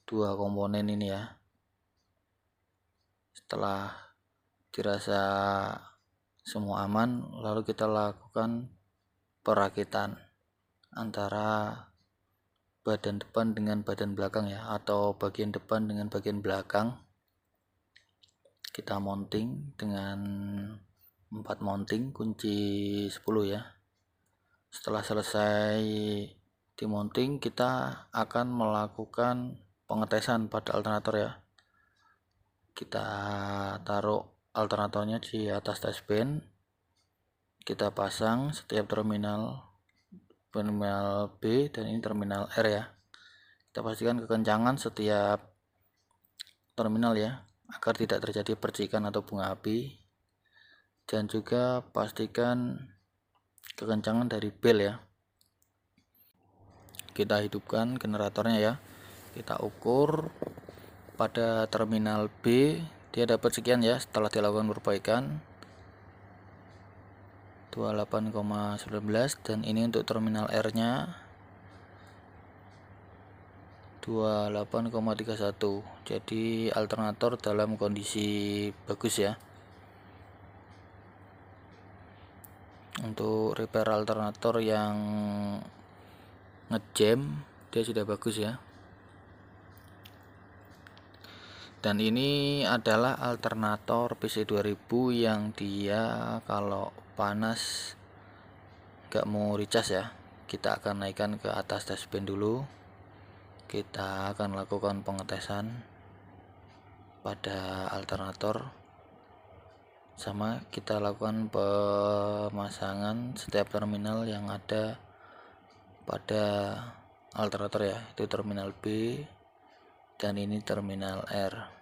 dua komponen ini ya. Setelah dirasa semua aman, lalu kita lakukan perakitan antara badan depan dengan badan belakang ya, atau bagian depan dengan bagian belakang. Kita mounting dengan 4 mounting kunci 10 ya. Setelah selesai di mounting, kita akan melakukan pengetesan pada alternator ya. Kita taruh alternatornya di atas dashband, kita pasang setiap terminal B dan ini terminal R ya. Kita pastikan kekencangan setiap terminal ya, agar tidak terjadi percikan atau bunga api. Dan juga pastikan kekencangan dari bel ya. Kita hidupkan generatornya ya, kita ukur pada terminal B dia dapat sekian ya. Setelah dilakukan perbaikan 28,19, dan ini untuk terminal R nya 28,31. Jadi alternator dalam kondisi bagus ya. Untuk repair alternator yang ngejam dia sudah bagus ya. Dan ini adalah alternator PC2000 yang dia kalau panas gak mau recas ya. Kita akan naikkan ke atas dashband dulu, kita akan lakukan pengetesan pada alternator, sama kita lakukan pemasangan setiap terminal yang ada pada alternator ya, itu terminal B dan ini terminal R.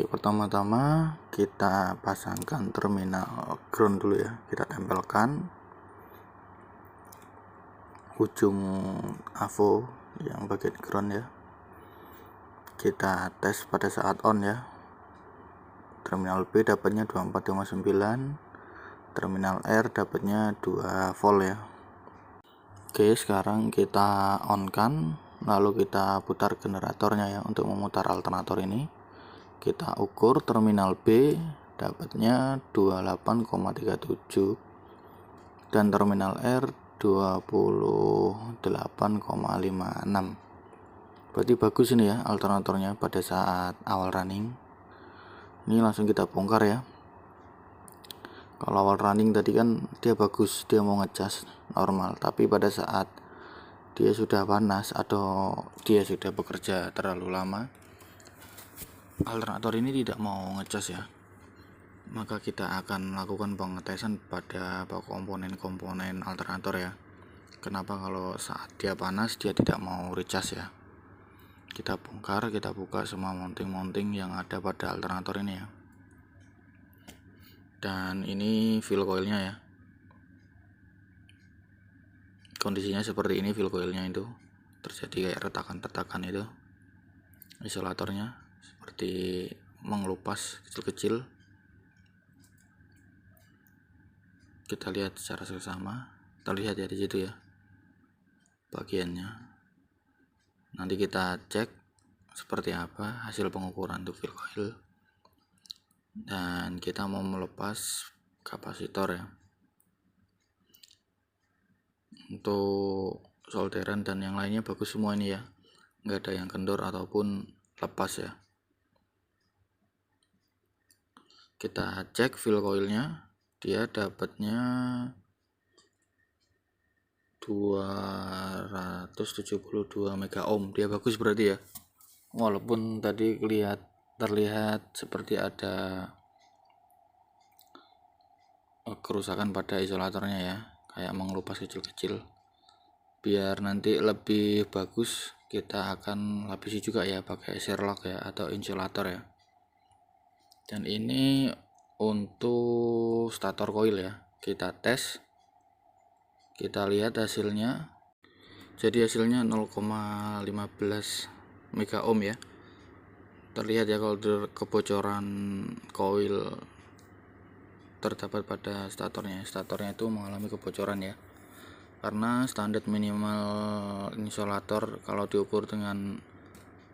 Oke, pertama-tama kita pasangkan terminal ground dulu ya. Kita tempelkan ujung AVO yang bagian ground ya. Kita tes pada saat on ya. Terminal B dapatnya 24,9, terminal R dapatnya 2 volt ya. Oke, sekarang kita on kan, lalu kita putar generatornya ya. Untuk memutar alternator ini kita ukur terminal B dapatnya 28,37 dan terminal R 28,56. Berarti bagus ini ya alternatornya pada saat awal running. Ini langsung kita bongkar ya. Kalau awal running tadi kan dia bagus, dia mau ngecas normal, tapi pada saat dia sudah panas atau dia sudah bekerja terlalu lama, alternator ini tidak mau ngecas ya. Maka kita akan melakukan pengetesan pada komponen-komponen alternator ya. Kenapa kalau saat dia panas dia tidak mau recas ya. Kita bongkar, kita buka semua mounting-mounting yang ada pada alternator ini ya. Dan ini fill coilnya ya. Kondisinya seperti ini, fill coilnya itu terjadi kayak retakan-retakan itu. Isolatornya seperti mengelupas kecil-kecil. Kita lihat secara seksama, terlihat ya di situ ya bagiannya. Nanti kita cek seperti apa hasil pengukuran untuk fill coil. Dan kita mau melepas kapasitor ya. Untuk solderan dan yang lainnya bagus semua ini ya, nggak ada yang kendor ataupun lepas ya. Kita cek fill coilnya, dia dapatnya 272 mega ohm, dia bagus berarti ya. Walaupun tadi terlihat seperti ada kerusakan pada isolatornya ya, kayak mengelupas kecil-kecil. Biar nanti lebih bagus kita akan lapisi juga ya pakai Sherlock ya atau insulator ya. Dan ini untuk stator coil ya, kita tes, kita lihat hasilnya. Jadi hasilnya 0,15 mega ohm ya. Terlihat ya kalau kebocoran coil terdapat pada statornya. Statornya itu mengalami kebocoran ya. Karena standar minimal insulator kalau diukur dengan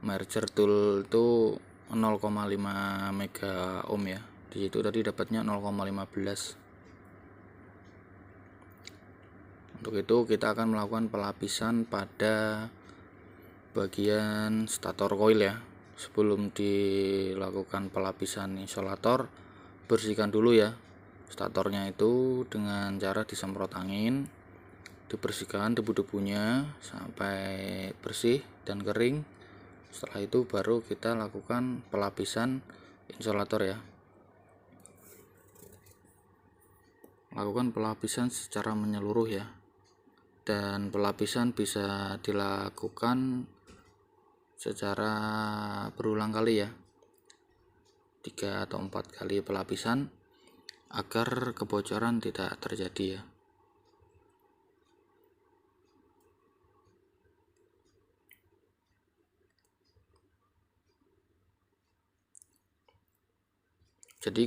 merger tool itu 0,5 mega ohm ya. Di situ tadi dapatnya 0,15. Untuk itu kita akan melakukan pelapisan pada bagian stator coil ya. Sebelum dilakukan pelapisan insulator, bersihkan dulu ya statornya itu dengan cara disemprot angin, dibersihkan debu-debunya sampai bersih dan kering. Setelah itu baru kita lakukan pelapisan insulator ya. Lakukan pelapisan secara menyeluruh ya. Dan pelapisan bisa dilakukan secara berulang kali ya, 3 atau 4 kali pelapisan agar kebocoran tidak terjadi ya. Jadi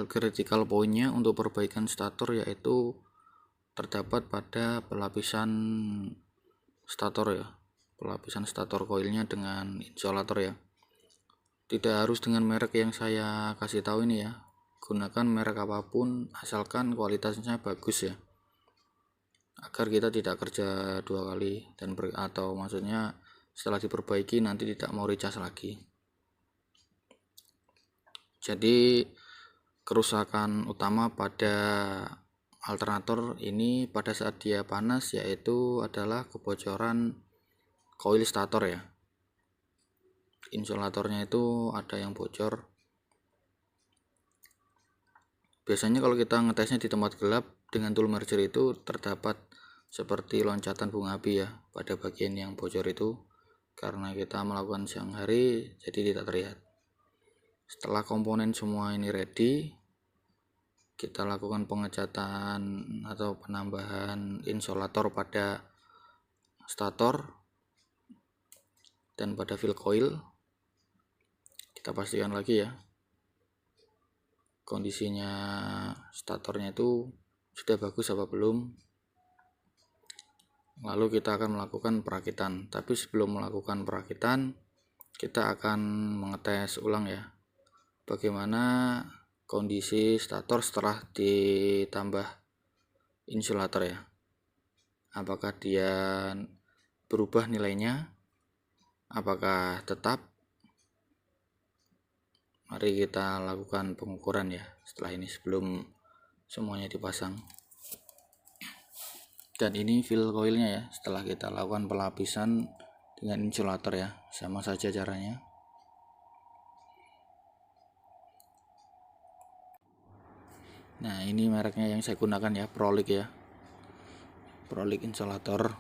critical pointnya untuk perbaikan stator yaitu terdapat pada pelapisan stator ya, pelapisan stator coilnya dengan insulator ya. Tidak harus dengan merek yang saya kasih tahu ini ya, gunakan merek apapun asalkan kualitasnya bagus ya, agar kita tidak kerja 2 kali dan atau maksudnya setelah diperbaiki nanti tidak mau recas lagi. Jadi kerusakan utama pada alternator ini pada saat dia panas yaitu adalah kebocoran coil stator ya. Insulatornya itu ada yang bocor. Biasanya kalau kita ngetesnya di tempat gelap dengan tool merger itu terdapat seperti loncatan bunga api ya pada bagian yang bocor itu, karena kita melakukan siang hari jadi tidak terlihat. Setelah komponen semua ini ready, kita lakukan pengecatan atau penambahan insulator pada stator dan pada fill coil. Kita pastikan lagi ya, kondisinya statornya itu sudah bagus apa belum. Lalu kita akan melakukan perakitan, tapi sebelum melakukan perakitan kita akan mengetes ulang ya, bagaimana kondisi stator setelah ditambah insulator ya, apakah dia berubah nilainya, apakah tetap. Mari kita lakukan pengukuran ya setelah ini, sebelum semuanya dipasang. Dan ini fill coilnya ya, setelah kita lakukan pelapisan dengan insulator ya, sama saja caranya. Nah, ini mereknya yang saya gunakan ya, Prolik ya, Prolik insulator.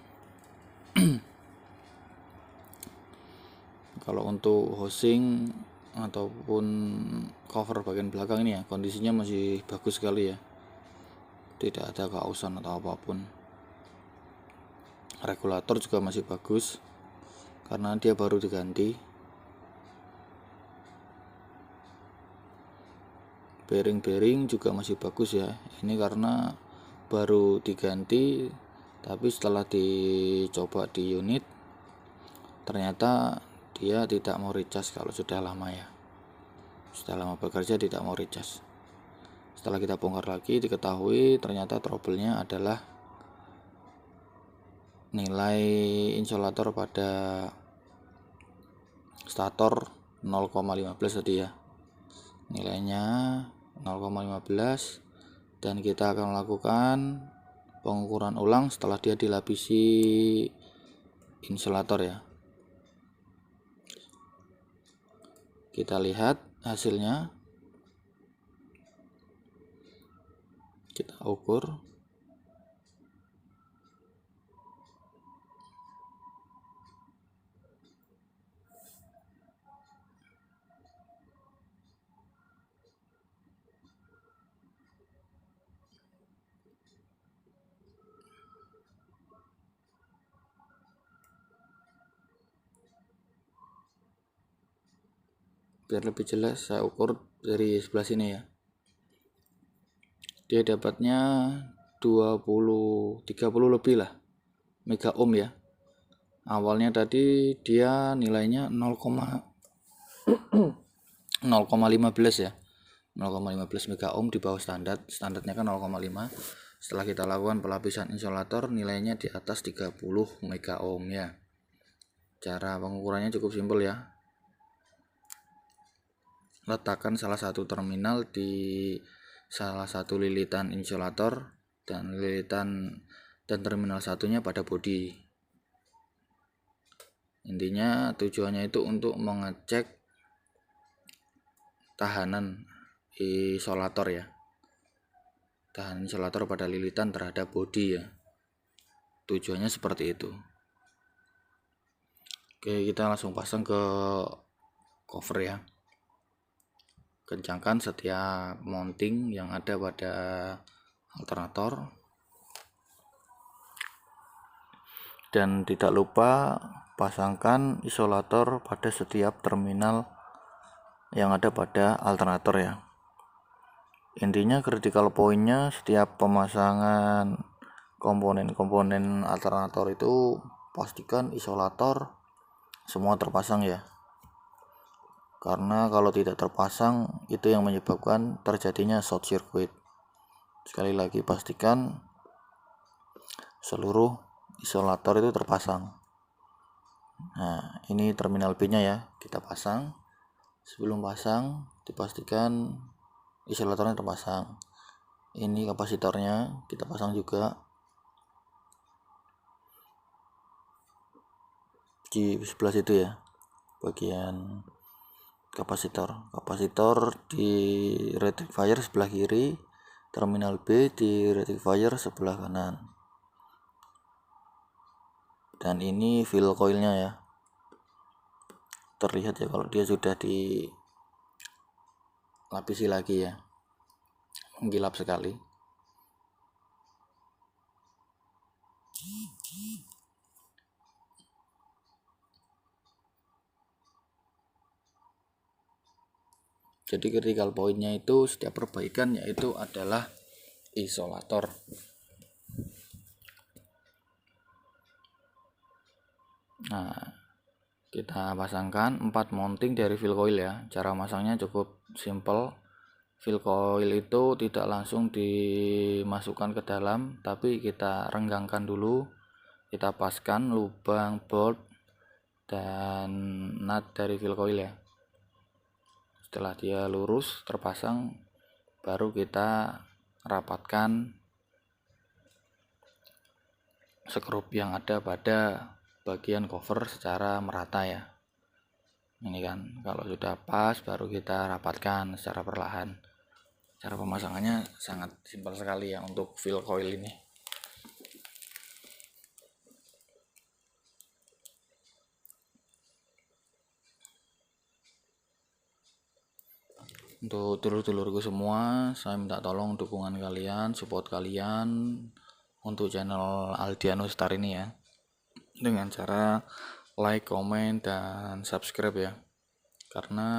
Kalau untuk housing ataupun cover bagian belakang ini ya, kondisinya masih bagus sekali ya, tidak ada kausan atau apapun. Regulator juga masih bagus karena dia baru diganti. Bearing juga masih bagus ya, ini karena baru diganti, tapi setelah dicoba di unit ternyata dia tidak mau recas kalau sudah lama ya, sudah lama bekerja tidak mau recas. Setelah kita bongkar lagi, diketahui ternyata trouble-nya adalah nilai insulator pada stator 0,15 tadi ya, nilainya 0,15, dan kita akan melakukan pengukuran ulang setelah dia dilapisi insulator ya. Kita lihat hasilnya, kita ukur. Biar lebih jelas saya ukur dari sebelah sini ya. Dia dapatnya 30 lebih lah mega ohm ya. Awalnya tadi dia nilainya 0,15 ya, 0,15 mega ohm di bawah standarnya kan 0,5. Setelah kita lakukan pelapisan insulator, nilainya di atas 30 mega ohm ya. Cara pengukurannya cukup simpel ya, letakkan salah satu terminal di salah satu lilitan insulator dan terminal satunya pada bodi. Intinya tujuannya itu untuk mengecek tahanan isolator ya, tahanan isolator pada lilitan terhadap bodi ya, tujuannya seperti itu. Oke, kita langsung pasang ke cover ya. Kencangkan setiap mounting yang ada pada alternator, dan tidak lupa pasangkan isolator pada setiap terminal yang ada pada alternator ya. Intinya critical pointnya setiap pemasangan komponen-komponen alternator itu pastikan isolator semua terpasang ya, karena kalau tidak terpasang itu yang menyebabkan terjadinya short circuit. Sekali lagi, pastikan seluruh isolator itu terpasang. Nah, ini terminal B nya ya, kita pasang. Sebelum pasang dipastikan isolatornya terpasang. Ini kapasitornya kita pasang juga di sebelah situ ya, bagian kapasitor di rectifier sebelah kiri, terminal B di rectifier sebelah kanan. Dan ini fill coilnya ya, terlihat ya kalau dia sudah lapisi lagi ya, menggilap sekali. Jadi critical pointnya itu setiap perbaikan yaitu adalah isolator. Nah, kita pasangkan 4 mounting dari fill coil ya. Cara masangnya cukup simple. Fill coil itu tidak langsung dimasukkan ke dalam, tapi kita renggangkan dulu. Kita paskan lubang bolt dan nut dari fill coil ya. Setelah dia lurus terpasang, baru kita rapatkan skrup yang ada pada bagian cover secara merata ya. Ini kan kalau sudah pas baru kita rapatkan secara perlahan. Cara pemasangannya sangat simpel sekali ya untuk fill coil ini. Untuk dulur-dulurku semua, saya minta tolong dukungan kalian, support kalian untuk channel Aldianus Star ini ya, dengan cara like, comment, dan subscribe ya. Karena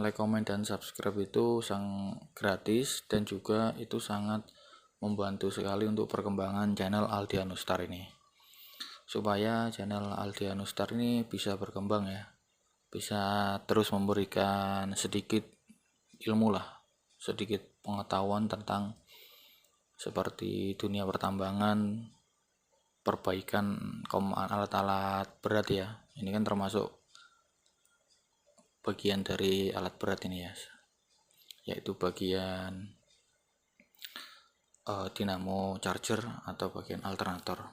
like, comment, dan subscribe itu sangat gratis dan juga itu sangat membantu sekali untuk perkembangan channel Aldianus Star ini, supaya channel Aldianus Star ini bisa berkembang ya, bisa terus memberikan sedikit ilmu lah, sedikit pengetahuan tentang seperti dunia pertambangan, perbaikan alat-alat berat ya. Ini kan termasuk bagian dari alat berat ini ya, yaitu bagian dinamo charger atau bagian alternator.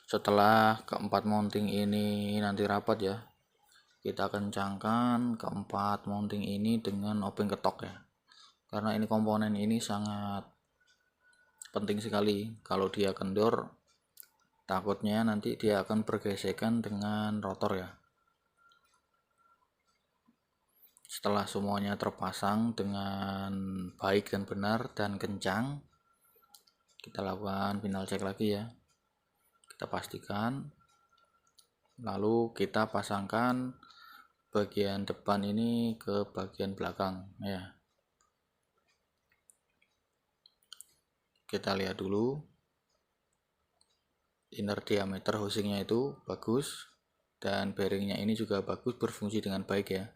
Setelah keempat mounting ini nanti rapat ya, kita kencangkan keempat mounting ini dengan obeng ketok ya, karena ini komponen ini sangat penting sekali. Kalau dia kendor, takutnya nanti dia akan bergesekan dengan rotor ya. Setelah semuanya terpasang dengan baik dan benar dan kencang, kita lakukan final check lagi ya. Kita pastikan, lalu kita pasangkan bagian depan ini ke bagian belakang ya. Kita lihat dulu inner diameter housingnya itu bagus, dan bearingnya ini juga bagus, berfungsi dengan baik ya,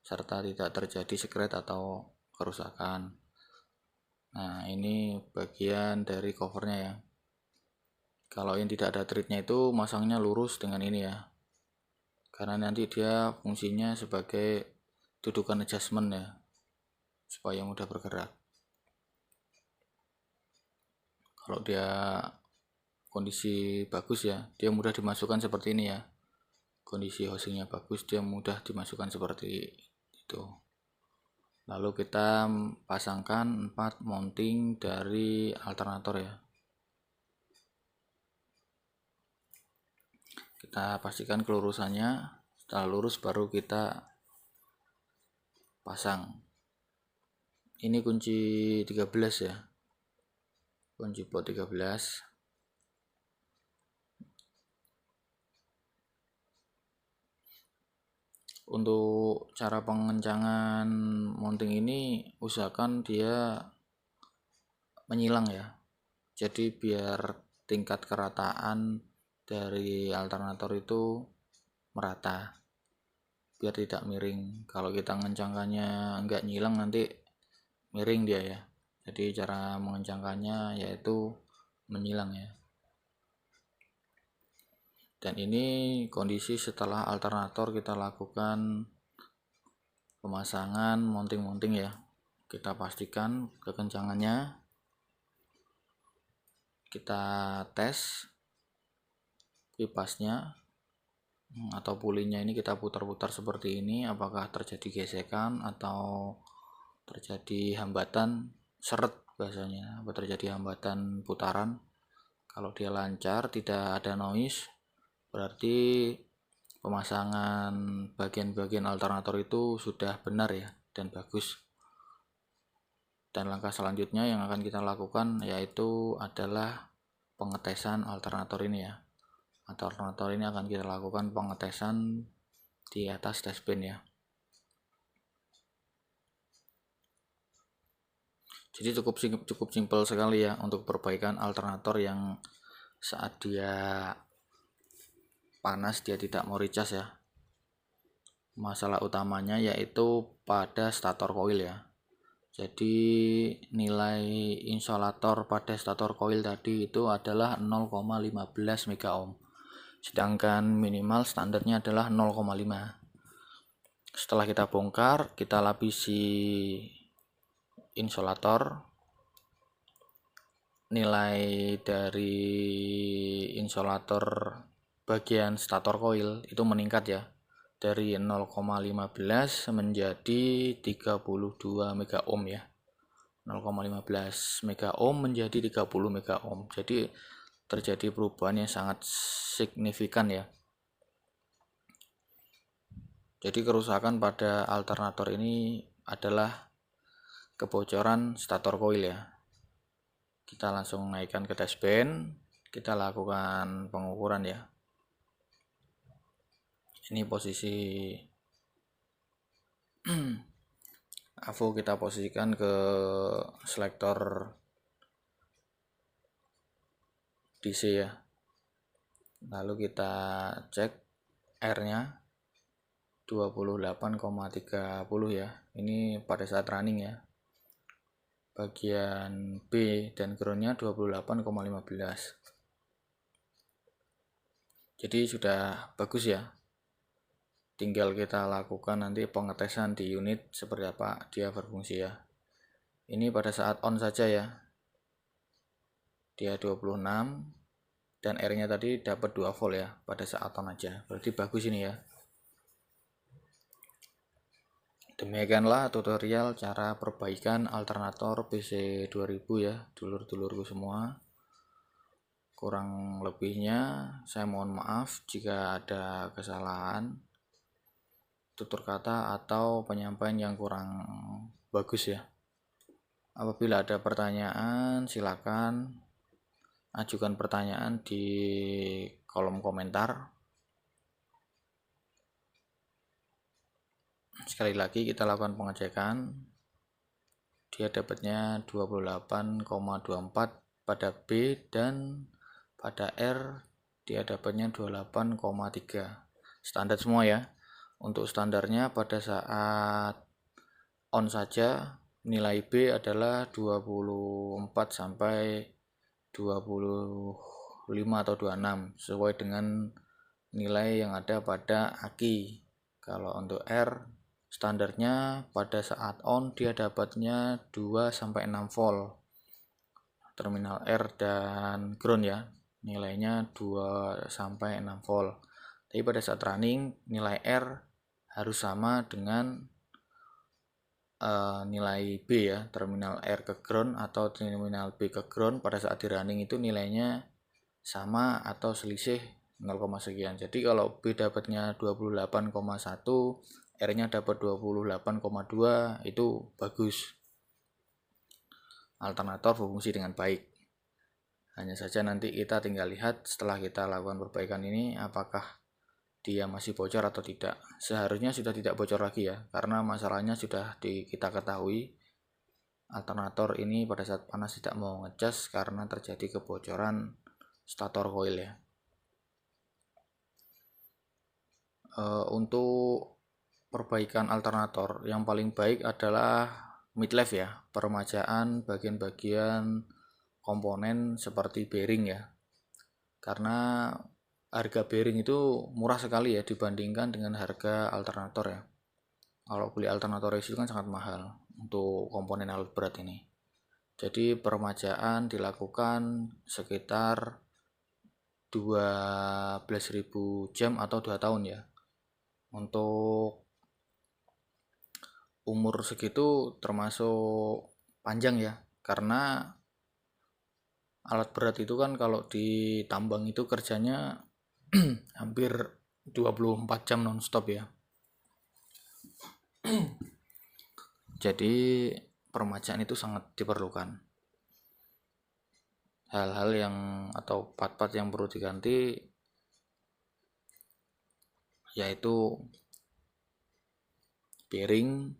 serta tidak terjadi sekret atau kerusakan. Nah, ini bagian dari covernya ya. Kalau yang tidak ada treatnya itu masangnya lurus dengan ini ya, karena nanti dia fungsinya sebagai dudukan adjustment ya, supaya mudah bergerak. Kalau dia kondisi bagus ya, dia mudah dimasukkan seperti ini ya. Kondisi housingnya bagus, dia mudah dimasukkan seperti itu. Lalu kita pasangkan 4 mounting dari alternator ya. Kita pastikan kelurusannya. Setelah lurus baru kita pasang. Ini kunci 13 ya, kunci pot 13. Untuk cara pengencangan mounting ini usahakan dia menyilang ya, jadi biar tingkat kerataan dari alternator itu merata, biar tidak miring. Kalau kita mengencangkannya enggak nyilang nanti miring dia ya. Jadi cara mengencangkannya yaitu menyilang ya. Dan ini kondisi setelah alternator kita lakukan pemasangan mounting ya. Kita pastikan kekencangannya, kita tes kipasnya atau pulinya ini kita putar-putar seperti ini, apakah terjadi gesekan atau terjadi hambatan seret bahasanya, atau terjadi hambatan putaran. Kalau dia lancar, tidak ada noise, berarti pemasangan bagian-bagian alternator itu sudah benar ya dan bagus. Dan langkah selanjutnya yang akan kita lakukan yaitu adalah pengetesan alternator ini ya. Alternator ini akan kita lakukan pengetesan di atas dashband ya. Jadi cukup simpel sekali ya untuk perbaikan alternator yang saat dia panas dia tidak mau recas ya. Masalah utamanya yaitu pada stator coil ya. Jadi nilai insolator pada stator coil tadi itu adalah 0,15 mega ohm. Sedangkan minimal standarnya adalah 0,5. Setelah kita bongkar, kita lapisi insolator. Nilai dari insolator bagian stator coil itu meningkat ya, dari 0,15 menjadi 32 mega ohm ya. 0,15 mega ohm menjadi 30 mega ohm. Jadi terjadi perubahan yang sangat signifikan ya. Jadi kerusakan pada alternator ini adalah kebocoran stator coil ya. Kita langsung naikkan ke dashband, kita lakukan pengukuran ya. Ini posisi AVO kita posisikan ke selektor DC ya. Lalu kita cek R-nya 28,30 ya. Ini pada saat running ya. Bagian B dan groundnya 28,15. Jadi sudah bagus ya. Tinggal kita lakukan nanti pengetesan di unit seperti apa dia berfungsi ya. Ini pada saat on saja ya. Dia 26 dan R-nya tadi dapat 2 volt ya pada saat on aja. Berarti bagus ini ya. Demikianlah tutorial cara perbaikan alternator PC2000 ya, dulur-dulurku semua. Kurang lebihnya saya mohon maaf jika ada kesalahan tutur kata atau penyampaian yang kurang bagus ya. Apabila ada pertanyaan silakan ajukan pertanyaan di kolom komentar. Sekali lagi kita lakukan pengecekan. Dia dapatnya 28,24 pada B dan pada R dia dapatnya 28,3. Standar semua ya. Untuk standarnya pada saat on saja nilai B adalah 24 sampai 25 atau 26 sesuai dengan nilai yang ada pada aki. Kalau untuk R standarnya pada saat on dia dapatnya 2 sampai 6 volt. Terminal R dan ground ya. Nilainya 2 sampai 6 volt. Tapi pada saat running nilai R harus sama dengan nilai B ya, terminal R ke ground atau terminal B ke ground pada saat di running itu nilainya sama atau selisih 0, sekian. Jadi kalau B dapatnya 28,1, R-nya dapat 28,2, itu bagus. Alternator berfungsi dengan baik. Hanya saja nanti kita tinggal lihat setelah kita lakukan perbaikan ini apakah dia masih bocor atau tidak. Seharusnya sudah tidak bocor lagi ya, karena masalahnya sudah kita ketahui. Alternator ini pada saat panas tidak mau ngecas karena terjadi kebocoran stator coil ya. Untuk perbaikan alternator yang paling baik adalah midlife ya, peremajaan bagian-bagian komponen seperti bearing ya. Karena harga bearing itu murah sekali ya dibandingkan dengan harga alternator ya. Kalau beli alternator itu kan sangat mahal untuk komponen alat berat ini. Jadi peremajaan dilakukan sekitar 12.000 jam atau 2 tahun ya. Untuk umur segitu termasuk panjang ya, karena alat berat itu kan kalau ditambang itu kerjanya hampir 24 jam nonstop ya. Jadi permajaan itu sangat diperlukan. Hal-hal yang atau part-part yang perlu diganti yaitu bearing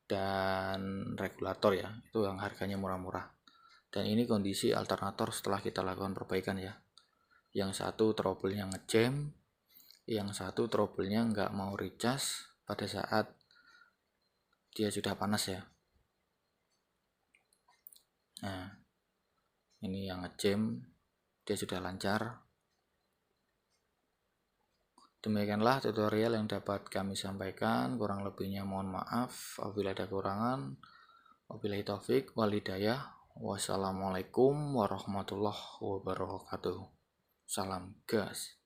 dan regulator ya, itu yang harganya murah-murah. Dan ini kondisi alternator setelah kita lakukan perbaikan ya. Yang satu trouble-nya ngejam, yang satu trouble-nya nggak mau recas pada saat dia sudah panas ya. Nah, ini yang ngejam, dia sudah lancar. Demikianlah tutorial yang dapat kami sampaikan, kurang lebihnya mohon maaf apabila ada kekurangan. Wabillahi taufik wal hidayah. Wassalamualaikum warahmatullahi wabarakatuh. Salam gas.